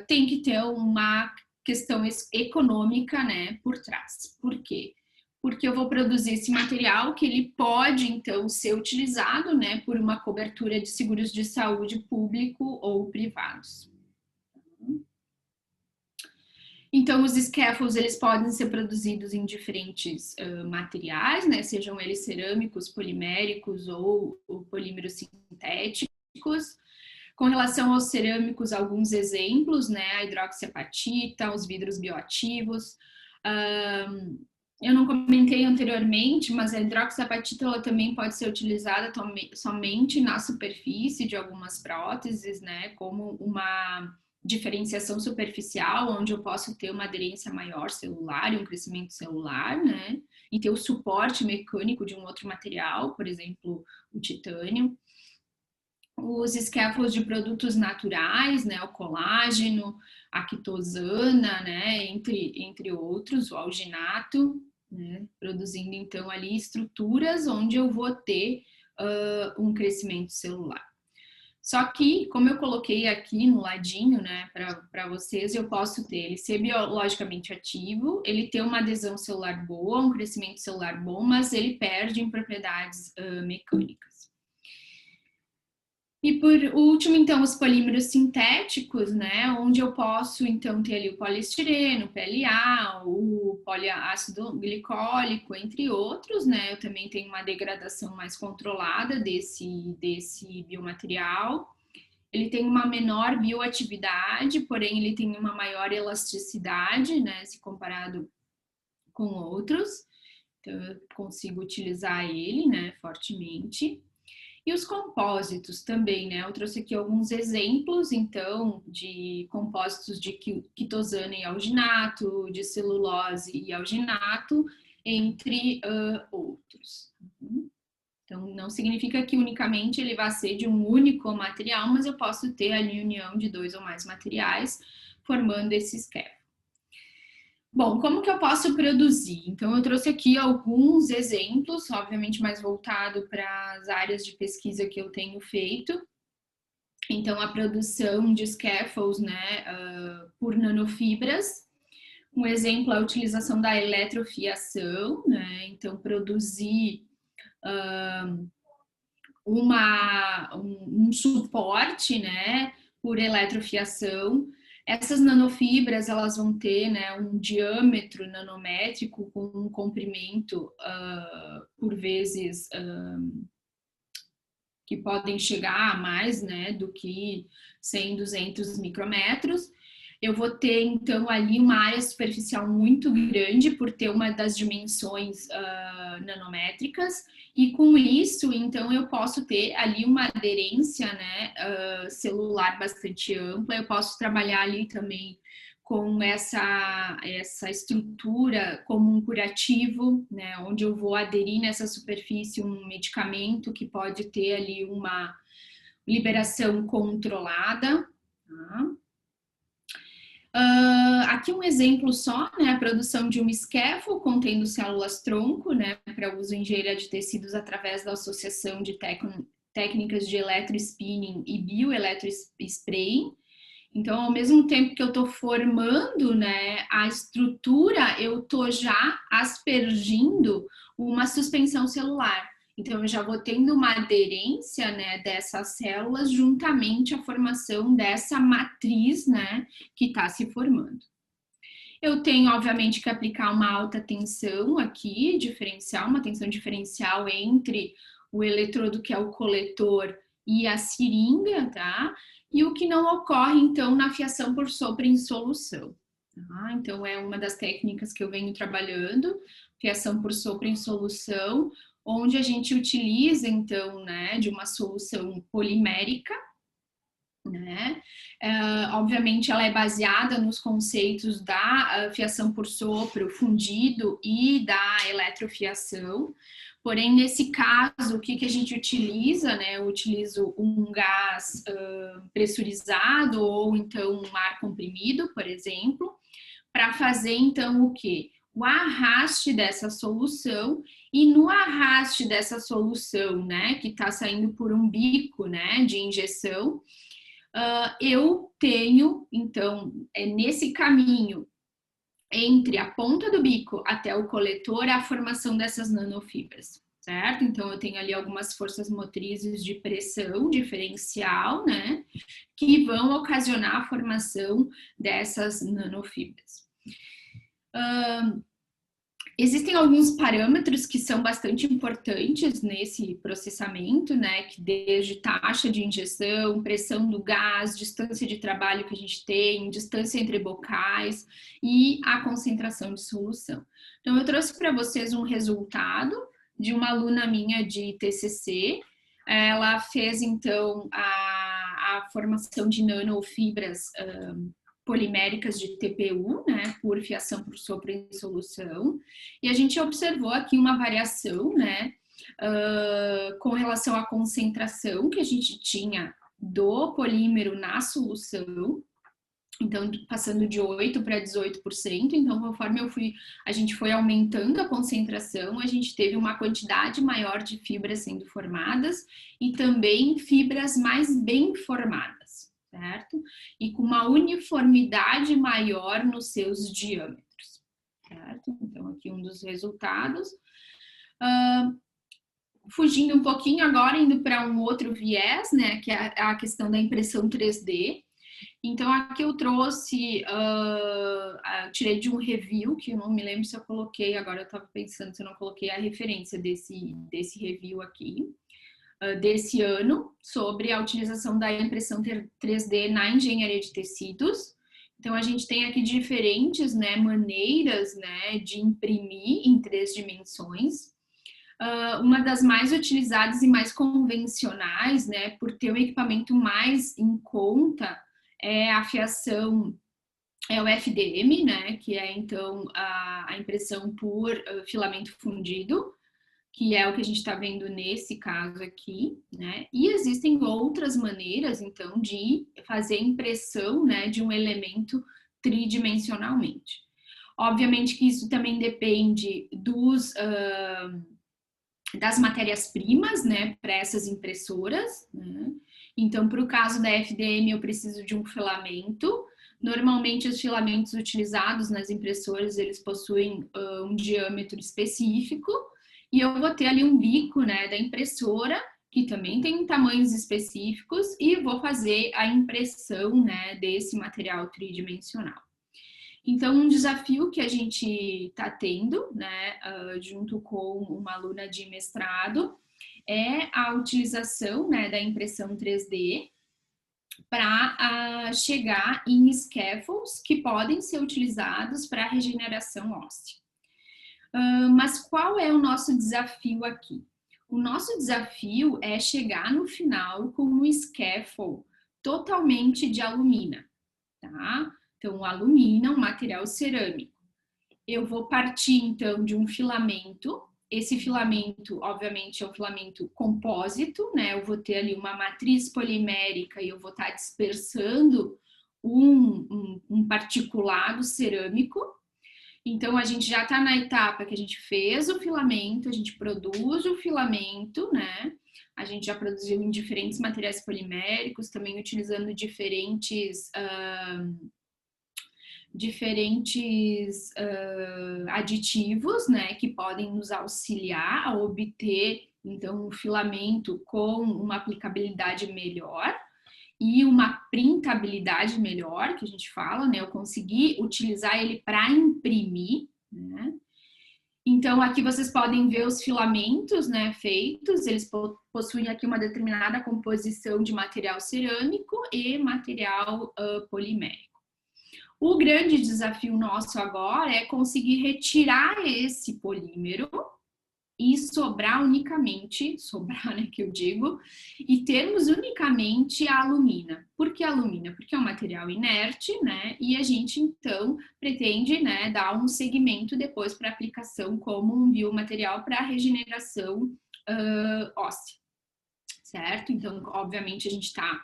tem que ter uma questão econômica, né, por trás. Por quê? Porque eu vou produzir esse material que ele pode, então, ser utilizado, né, por uma cobertura de seguros de saúde público ou privados. Então, os scaffolds, eles podem ser produzidos em diferentes materiais, né, sejam eles cerâmicos, poliméricos ou polímeros sintéticos. Com relação aos cerâmicos, alguns exemplos, né, a hidroxiapatita, os vidros bioativos. Eu não comentei anteriormente, mas a hidroxiapatita ela também pode ser utilizada somente na superfície de algumas próteses, né, como uma diferenciação superficial, onde eu posso ter uma aderência maior celular e um crescimento celular, né, e ter o suporte mecânico de um outro material, por exemplo, o titânio. Os scaffolds de produtos naturais, né, o colágeno, a quitosana, né, entre outros, o alginato, né? Produzindo, então, ali estruturas onde eu vou ter um crescimento celular. Só que, como eu coloquei aqui no ladinho, né, para vocês, eu posso ter ele ser biologicamente ativo, ele ter uma adesão celular boa, um crescimento celular bom, mas ele perde em propriedades mecânicas. E por último, então, os polímeros sintéticos, né, onde eu posso, então, ter ali o poliestireno, o PLA, o poliácido glicólico, entre outros, né, eu também tenho uma degradação mais controlada desse biomaterial. Ele tem uma menor bioatividade, porém ele tem uma maior elasticidade, né, se comparado com outros. Então, eu consigo utilizar ele, né, fortemente. E os compósitos também, né? Eu trouxe aqui alguns exemplos, então, de compósitos de quitosana e alginato, de celulose e alginato, entre outros. Então, não significa que unicamente ele vai ser de um único material, mas eu posso ter a união de 2 ou mais materiais formando esse esquema. Bom, como que eu posso produzir? Então, eu trouxe aqui alguns exemplos, obviamente mais voltado para as áreas de pesquisa que eu tenho feito. Então, a produção de scaffolds, né, por nanofibras. Um exemplo é a utilização da eletrofiação, né? Então, produzir um suporte, né, por eletrofiação. Essas nanofibras, elas vão ter, né, um diâmetro nanométrico com um comprimento, por vezes, que podem chegar a mais, né, do que 100, 200 micrômetros. Eu vou ter, então, ali uma área superficial muito grande por ter uma das dimensões nanométricas, e com isso, então, eu posso ter ali uma aderência, né, celular bastante ampla. Eu posso trabalhar ali também com essa estrutura como um curativo, né, onde eu vou aderir nessa superfície um medicamento que pode ter ali uma liberação controlada. Tá? Aqui um exemplo só, né, a produção de um scaffold contendo células-tronco, né, para uso em engenharia de tecidos através da associação de técnicas de electrospinning e bioelectrospraying. Então, ao mesmo tempo que eu estou formando, né, a estrutura, eu estou já aspergindo uma suspensão celular. Então, eu já vou tendo uma aderência, né, dessas células juntamente à formação dessa matriz, né, que está se formando. Eu tenho, obviamente, que aplicar uma alta tensão aqui, diferencial, uma tensão diferencial entre o eletrodo, que é o coletor, e a seringa, tá? E o que não ocorre, então, na fiação por sopro em solução. Tá? Então, é uma das técnicas que eu venho trabalhando, fiação por sopro em solução, onde a gente utiliza, então, né, de uma solução polimérica, né? Obviamente, ela é baseada nos conceitos da fiação por sopro, fundido e da eletrofiação. Porém, nesse caso, o que a gente utiliza, né? Eu utilizo um gás pressurizado ou então um ar comprimido, por exemplo, para fazer, então, o quê? O arraste dessa solução, e no arraste dessa solução, né, que está saindo por um bico, né, de injeção, eu tenho, então, nesse caminho entre a ponta do bico até o coletor, a formação dessas nanofibras, certo? Então, eu tenho ali algumas forças motrizes de pressão diferencial, né, que vão ocasionar a formação dessas nanofibras. Existem alguns parâmetros que são bastante importantes nesse processamento, né? Que desde taxa de injeção, pressão do gás, distância de trabalho que a gente tem, distância entre bocais e a concentração de solução. Então, eu trouxe para vocês um resultado de uma aluna minha de TCC. Ela fez, então, a formação de nanofibras poliméricas de TPU, né, por fiação por sopro em solução, e a gente observou aqui uma variação, né, com relação à concentração que a gente tinha do polímero na solução, Então, passando de 8% para 18%. Então, conforme a gente foi aumentando a concentração, a gente teve uma quantidade maior de fibras sendo formadas e também fibras mais bem formadas, certo? E com uma uniformidade maior nos seus diâmetros, certo? Então, aqui um dos resultados. Fugindo um pouquinho agora, indo para um outro viés, né, que é a questão da impressão 3D. Então, aqui eu trouxe, tirei de um review, que eu não me lembro se eu coloquei, agora eu estava pensando se eu não coloquei a referência desse review aqui, desse ano, sobre a utilização da impressão 3D na engenharia de tecidos. Então, a gente tem aqui diferentes, né, maneiras, né, de imprimir em 3 dimensões. Uma das mais utilizadas e mais convencionais, né, por ter um equipamento mais em conta, é a fiação, é o FDM, né, que é então a impressão por filamento fundido, que é o que a gente está vendo nesse caso aqui, né, e existem outras maneiras, então, de fazer impressão, né, de um elemento tridimensionalmente. Obviamente que isso também depende das matérias-primas, né, para essas impressoras, né? Então, para o caso da FDM, eu preciso de um filamento. Normalmente, os filamentos utilizados nas impressoras, eles possuem um diâmetro específico, e eu vou ter ali um bico, né, da impressora, que também tem tamanhos específicos, e vou fazer a impressão, né, desse material tridimensional. Então, um desafio que a gente está tendo, né, junto com uma aluna de mestrado, é a utilização, né, da impressão 3D para chegar em scaffolds que podem ser utilizados para regeneração óssea. Mas qual é o nosso desafio aqui? O nosso desafio é chegar no final com um scaffold totalmente de alumina, tá? Então, o alumina é um material cerâmico. Eu vou partir, então, de um filamento. Esse filamento, obviamente, é um filamento compósito, né? Eu vou ter ali uma matriz polimérica e eu vou estar dispersando um particulado cerâmico. Então, a gente já está na etapa que a gente fez o filamento, a gente produz o filamento, né? A gente já produziu em diferentes materiais poliméricos, também utilizando diferentes aditivos, né, que podem nos auxiliar a obter, então, um filamento com uma aplicabilidade melhor e uma printabilidade melhor, que a gente fala, né, eu consegui utilizar ele para imprimir, né. Então, aqui vocês podem ver os filamentos, né, feitos, eles possuem aqui uma determinada composição de material cerâmico e material polimérico. O grande desafio nosso agora é conseguir retirar esse polímero e sobrar unicamente, né, que eu digo, e termos unicamente a alumina. Por que a alumina? Porque é um material inerte, né, e a gente, então, pretende, né, dar um segmento depois para aplicação como um biomaterial para regeneração óssea, certo? Então, obviamente, a gente está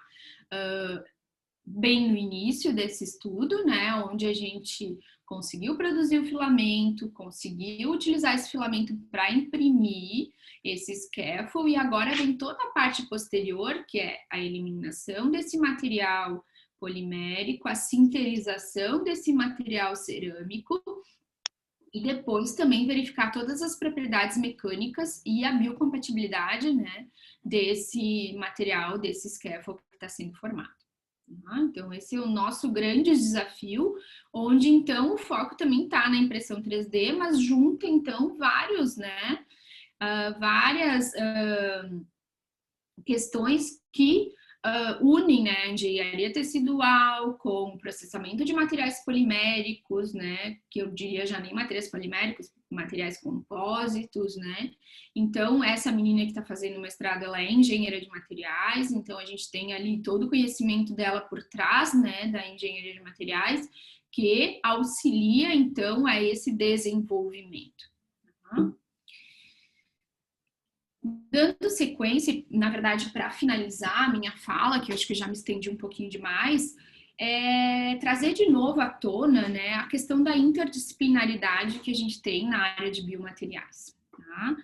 bem no início desse estudo, né, onde a gente conseguiu produzir o filamento, conseguiu utilizar esse filamento para imprimir esse scaffold, e agora vem toda a parte posterior, que é a eliminação desse material polimérico, a sinterização desse material cerâmico, e depois também verificar todas as propriedades mecânicas e a biocompatibilidade, né, desse material, desse scaffold que está sendo formado. Então, esse é o nosso grande desafio, onde, então, o foco também está na impressão 3D, mas junta, então, várias questões que unem, né, a engenharia tecidual com o processamento de materiais poliméricos, né, que eu diria já nem materiais poliméricos, materiais compósitos, né. Então, essa menina que está fazendo o mestrado, ela é engenheira de materiais, então a gente tem ali todo o conhecimento dela por trás, né, da engenharia de materiais, que auxilia, então, a esse desenvolvimento. Dando sequência, na verdade, para finalizar a minha fala, que eu acho que eu já me estendi um pouquinho demais, é trazer de novo à tona, né, a questão da interdisciplinaridade que a gente tem na área de biomateriais. Tá?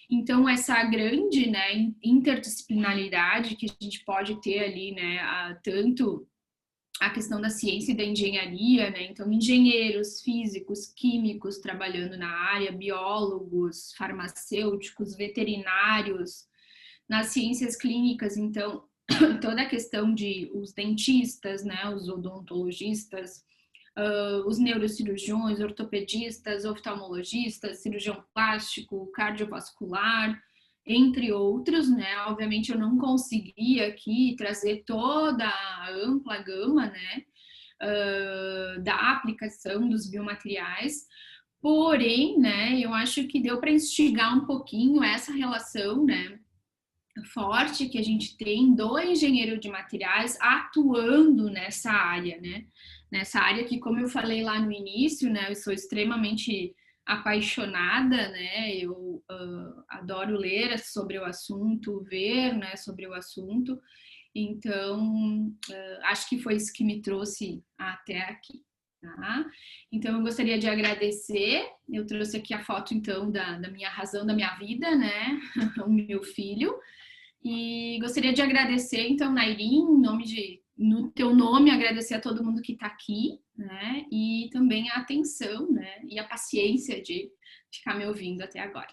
Então, essa grande, né, interdisciplinaridade que a gente pode ter ali, né, tanto a questão da ciência e da engenharia, né, então engenheiros, físicos, químicos trabalhando na área, biólogos, farmacêuticos, veterinários, nas ciências clínicas, então, toda a questão de os dentistas, né, os odontologistas, os neurocirurgiões, ortopedistas, oftalmologistas, cirurgião plástico, cardiovascular, entre outros, né? Obviamente eu não consegui aqui trazer toda a ampla gama, né, da aplicação dos biomateriais, porém, né, eu acho que deu para instigar um pouquinho essa relação, né, forte que a gente tem do engenheiro de materiais atuando nessa área, né? Nessa área que, como eu falei lá no início, né, eu sou extremamente apaixonada, né? Eu adoro ler sobre o assunto, ver, né, sobre o assunto. Então, acho que foi isso que me trouxe até aqui. Tá? Então, eu gostaria de agradecer. Eu trouxe aqui a foto, então, da minha razão da minha vida, né? O meu filho. E gostaria de agradecer, então, Nairin, no teu nome, agradecer a todo mundo que está aqui, né? E também a atenção, né? E a paciência de ficar me ouvindo até agora.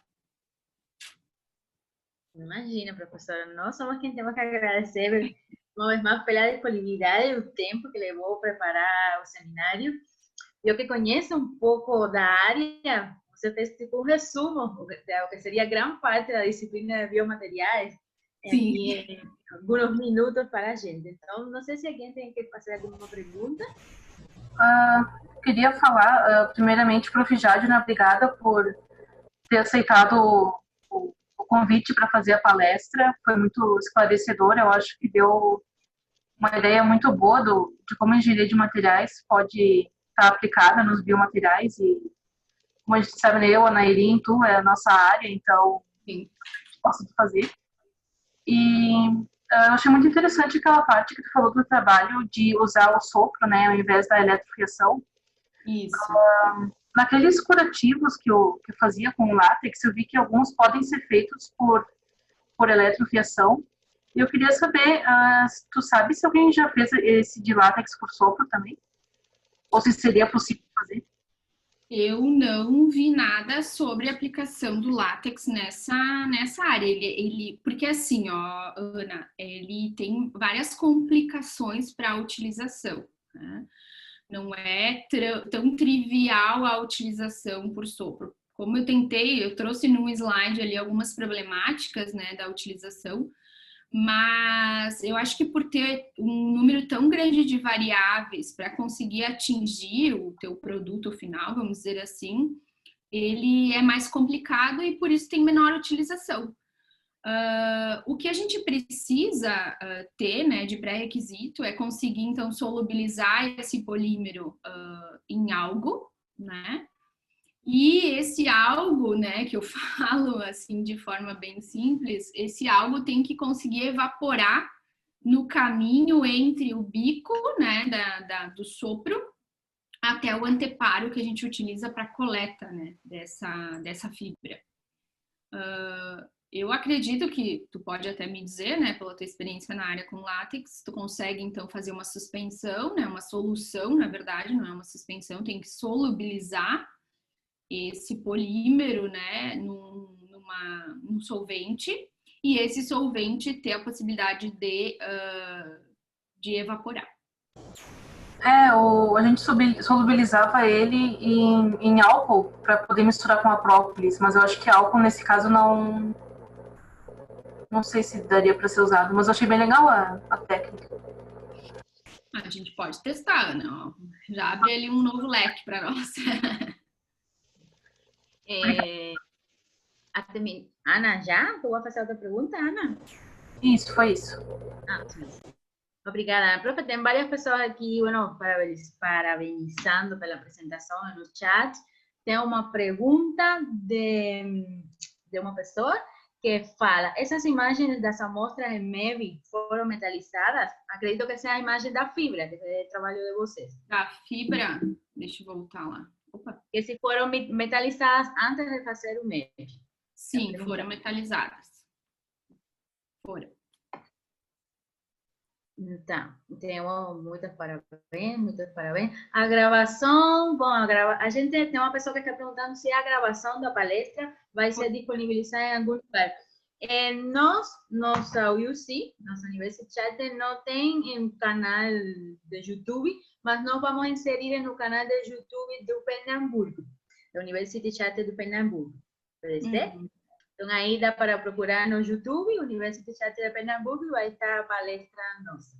Imagina, professora, nós somos quem temos que agradecer uma vez mais pela disponibilidade e o tempo que levou preparar o seminário. Eu que conheço um pouco da área, você fez tipo um resumo do que seria grande parte da disciplina de biomateriais em alguns minutos para a gente. Então, não sei se alguém tem que fazer alguma pergunta. Queria falar, primeiramente, Prof. Jadna, obrigada por ter aceitado o convite para fazer a palestra. Foi muito esclarecedor. Eu acho que deu uma ideia muito boa de como a engenharia de materiais pode estar aplicada nos biomateriais. E, como a gente sabe, né, eu, a Nairin, tu, é a nossa área, então posso fazer. E eu achei muito interessante aquela parte que tu falou do trabalho de usar o sopro, né, ao invés da eletrofiação. Isso. Naqueles curativos que eu fazia com o látex, eu vi que alguns podem ser feitos por eletrofiação. E eu queria saber, tu sabe se alguém já fez esse de látex por sopro também? Ou se seria possível fazer? Eu não vi nada sobre a aplicação do látex nessa área. Porque assim, ó, Ana, ele tem várias complicações para a utilização, né? Não é tão trivial a utilização por sopro. Como eu trouxe num slide ali algumas problemáticas, né, da utilização, mas eu acho que por ter um número tão grande de variáveis para conseguir atingir o teu produto final, vamos dizer assim, ele é mais complicado e por isso tem menor utilização. O que a gente precisa ter, né, de pré-requisito é conseguir, então, solubilizar esse polímero em algo, né? E esse algo, né, que eu falo assim de forma bem simples, esse algo tem que conseguir evaporar no caminho entre o bico, né, do sopro até o anteparo que a gente utiliza para coleta, né, dessa fibra. Eu acredito que tu pode até me dizer, né, pela tua experiência na área com látex, tu consegue então fazer uma suspensão, né, uma solução, na verdade, não é uma suspensão, tem que solubilizar esse polímero, né, num solvente, e esse solvente ter a possibilidade de evaporar. A gente solubilizava ele em álcool para poder misturar com a própolis, mas eu acho que álcool nesse caso não sei se daria para ser usado, mas eu achei bem legal a técnica. A gente pode testar, Ana, ó. Já abre ali um novo leque para nós. Ana, já? Tu vai fazer outra pergunta, Ana? Isso, foi isso. Sim. Obrigada, profe. Tem várias pessoas aqui, bueno, parabenizando pela apresentação no chat. Tem uma pergunta de uma pessoa que fala, essas imagens das amostras em MEV foram metalizadas? Acredito que seja a imagem da fibra, que é o trabalho de vocês. Da fibra, deixa eu voltar lá. Opa. Que se foram metalizadas antes de fazer o MEV. Sim, foram metalizadas. Foram. Tá, então, muitos parabéns, muitos parabéns. A gravação, bom, a gente tem uma pessoa que está perguntando se a gravação da palestra vai ser disponibilizada em algum lugar. Nossa UC, nossa University Charter, não tem um canal de YouTube, mas nós vamos inserir no canal de YouTube do Pernambuco, da University Charter do Pernambuco. Pode ser? Então, aí dá para procurar no YouTube, University Charter de Pernambuco, e vai estar a palestra nossa.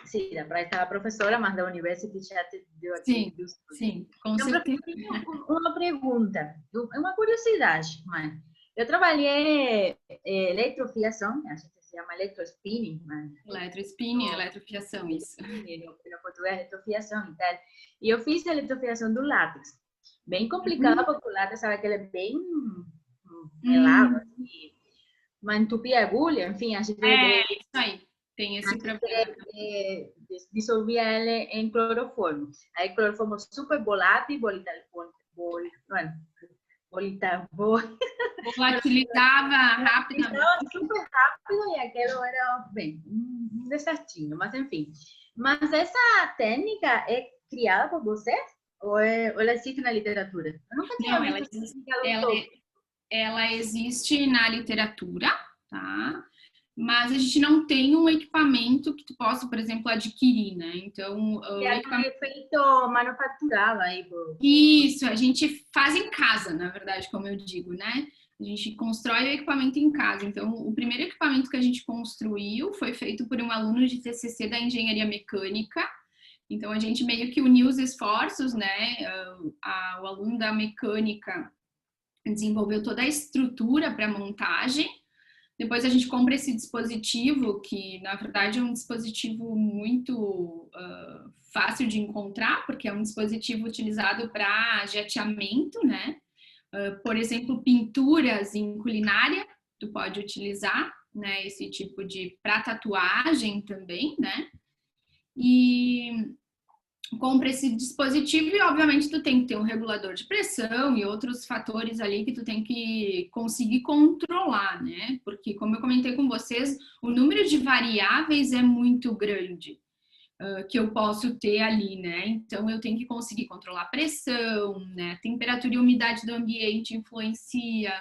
Sim, dá para estar a professora, mas da University Charter deu aqui. Sim, com então, certeza. Uma pergunta, uma curiosidade, mãe. Eu trabalhei eletrofiação, a gente se chama eletrospinning. Eletrospinning, eletrofiação, isso. No português, eletrofiação e tal. E eu fiz a eletrofiação do látex. Bem complicada, porque o látex, sabe que ele é bem melado, assim. Mas entupia a agulha, enfim, a gente... isso aí, tem esse problema. Dissolvia ele em cloroformo. Aí cloroformo super volátil, volatilizava rapidamente. Estava super rápido e aquilo era, bem, um desertinho, mas enfim. Mas essa técnica é criada por vocês? Ou ela existe na literatura? Eu nunca tinha visto ela existe na literatura, tá? Mas a gente não tem um equipamento que tu possa, por exemplo, adquirir, né? Então, o equipamento é feito manufaturado aí. Isso, a gente faz em casa, na verdade, como eu digo, né? A gente constrói o equipamento em casa. Então, o primeiro equipamento que a gente construiu foi feito por um aluno de TCC da engenharia mecânica. Então, a gente meio que uniu os esforços, né? O aluno da mecânica desenvolveu toda a estrutura para montagem. Depois a gente compra esse dispositivo, que na verdade é um dispositivo muito fácil de encontrar, porque é um dispositivo utilizado para jateamento, né? Por exemplo, pinturas em culinária, tu pode utilizar, né? Esse tipo de... para tatuagem também, né? E compra esse dispositivo e, obviamente, tu tem que ter um regulador de pressão e outros fatores ali que tu tem que conseguir controlar, né? Porque, como eu comentei com vocês, o número de variáveis é muito grande que eu posso ter ali, né? Então, eu tenho que conseguir controlar a pressão, né? Temperatura e umidade do ambiente influencia,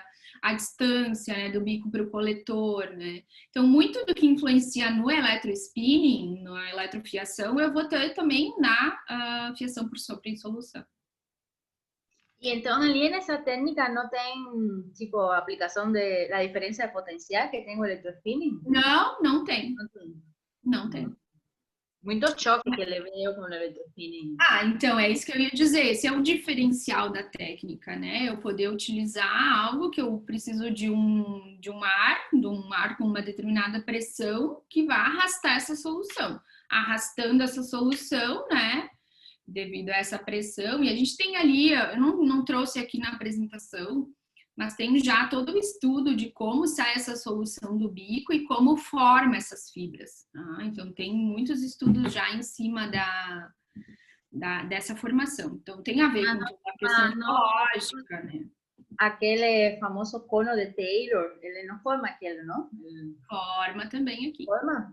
a distância, né, do bico para o coletor, né? Então, muito do que influencia no eletrospinning, na eletrofiação, eu vou ter também na fiação por solução. E então, ali nessa técnica não tem, tipo, a aplicação da diferença potencial que tem o eletrospinning? Não tem. Não tem. Muito choque que ele veio com o eletrospinning. Então é isso que eu ia dizer. Esse é o diferencial da técnica, né? Eu poder utilizar algo que eu preciso de um ar com uma determinada pressão que vai arrastar essa solução. Arrastando essa solução, né? Devido a essa pressão. E a gente tem ali, eu não trouxe aqui na apresentação, mas tem já todo o estudo de como sai essa solução do bico e como forma essas fibras. Então, tem muitos estudos já em cima dessa formação. Então, tem a ver com a questão biológica, né? Aquele famoso cono de Taylor, ele não forma aquele, não? Forma também aqui. Forma?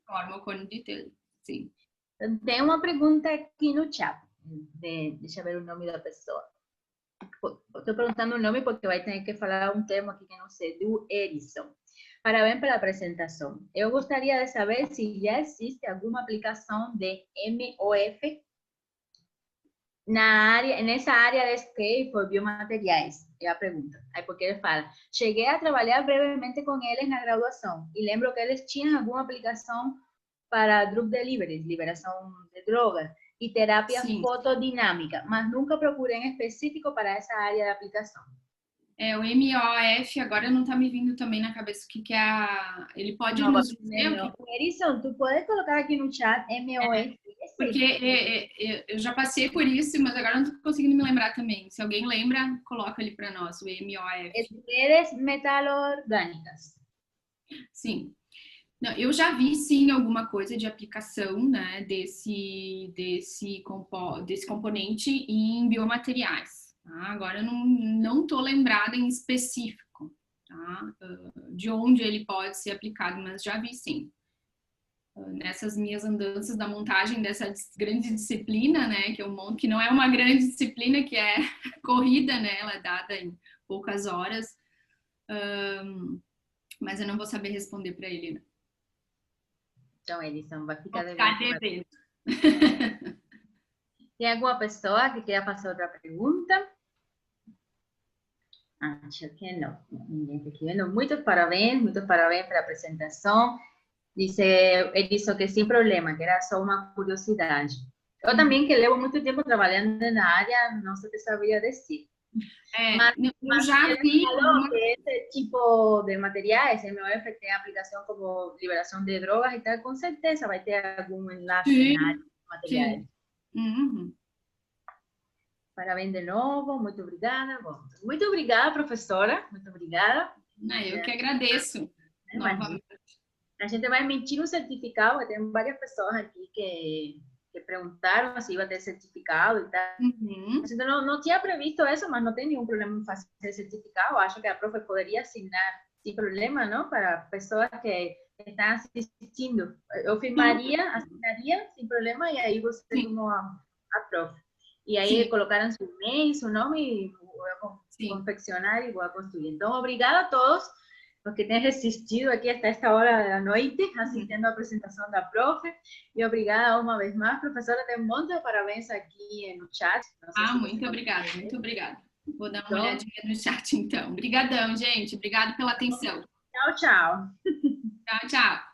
Forma o cono de Taylor, sim. Tem uma pergunta aqui no chat. Deixa eu ver o nome da pessoa. Estou perguntando o nome porque vai ter que falar um termo aqui que não sei, do Edison. Parabéns pela apresentação. Eu gostaria de saber se já existe alguma aplicação de MOF nessa área de scale por biomateriais. É a pergunta. Aí porque ele fala, cheguei a trabalhar brevemente com eles na graduação e lembro que eles tinham alguma aplicação para drug delivery, liberação de drogas, e terapia fotodinâmica, mas nunca procurei em específico para essa área de aplicação. O MOF agora não está me vindo também na cabeça o que é ele pode nos dizer... Edison, tu pode colocar aqui no chat MOF, Porque eu já passei por isso, mas agora não estou conseguindo me lembrar também. Se alguém lembra, coloca ali para nós, o MOF. Redes metalorgânicas. Sim. Não, eu já vi, sim, alguma coisa de aplicação, né, desse componente em biomateriais. Tá? Agora, eu não estou lembrada em específico, tá? De onde ele pode ser aplicado, mas já vi, sim. Nessas minhas andanças da montagem dessa grande disciplina, né, que não é uma grande disciplina, que é corrida, né, ela é dada em poucas horas, mas eu não vou saber responder para ele, né? Então, Edison, vai ficar devendo. Tem alguma pessoa que queira fazer outra pergunta? Acho que não. Ninguém está escrevendo. Muitos parabéns pela apresentação. Dice Edison que sem problema, que era só uma curiosidade. Eu também, que levo muito tempo trabalhando na área, não sei se sabia dizer. Eu já vi que esse tipo de materiais, MOF, tem aplicação como liberação de drogas e tal, com certeza vai ter algum enlace na área de materiais. Uhum. Parabéns de novo, muito obrigada. Bom, muito obrigada, professora. Muito obrigada. Eu que agradeço. Novamente. A gente vai emitir um certificado, tem várias pessoas aqui que perguntaram se ia ter certificado e tal. Uhum. A gente não tinha previsto isso, mas não tem nenhum problema em fazer certificado. Acho que a profe poderia assinar sem problema, não? Para pessoas que estão assistindo. Eu firmaria, assinaria sem problema, e aí você firmou a profe. E aí colocaram seu e-mail, seu nome, e vou confeccionar e vou construir. Então, obrigada a todos os que têm resistido aqui até esta hora da noite, assistindo a apresentação da profe. E obrigada uma vez mais, professora. Tem um monte de parabéns aqui no chat. Muito obrigada, muito obrigada. Vou dar uma olhadinha no chat, então. Obrigadão, gente. Obrigada pela atenção. Tchau, tchau. Tchau, tchau.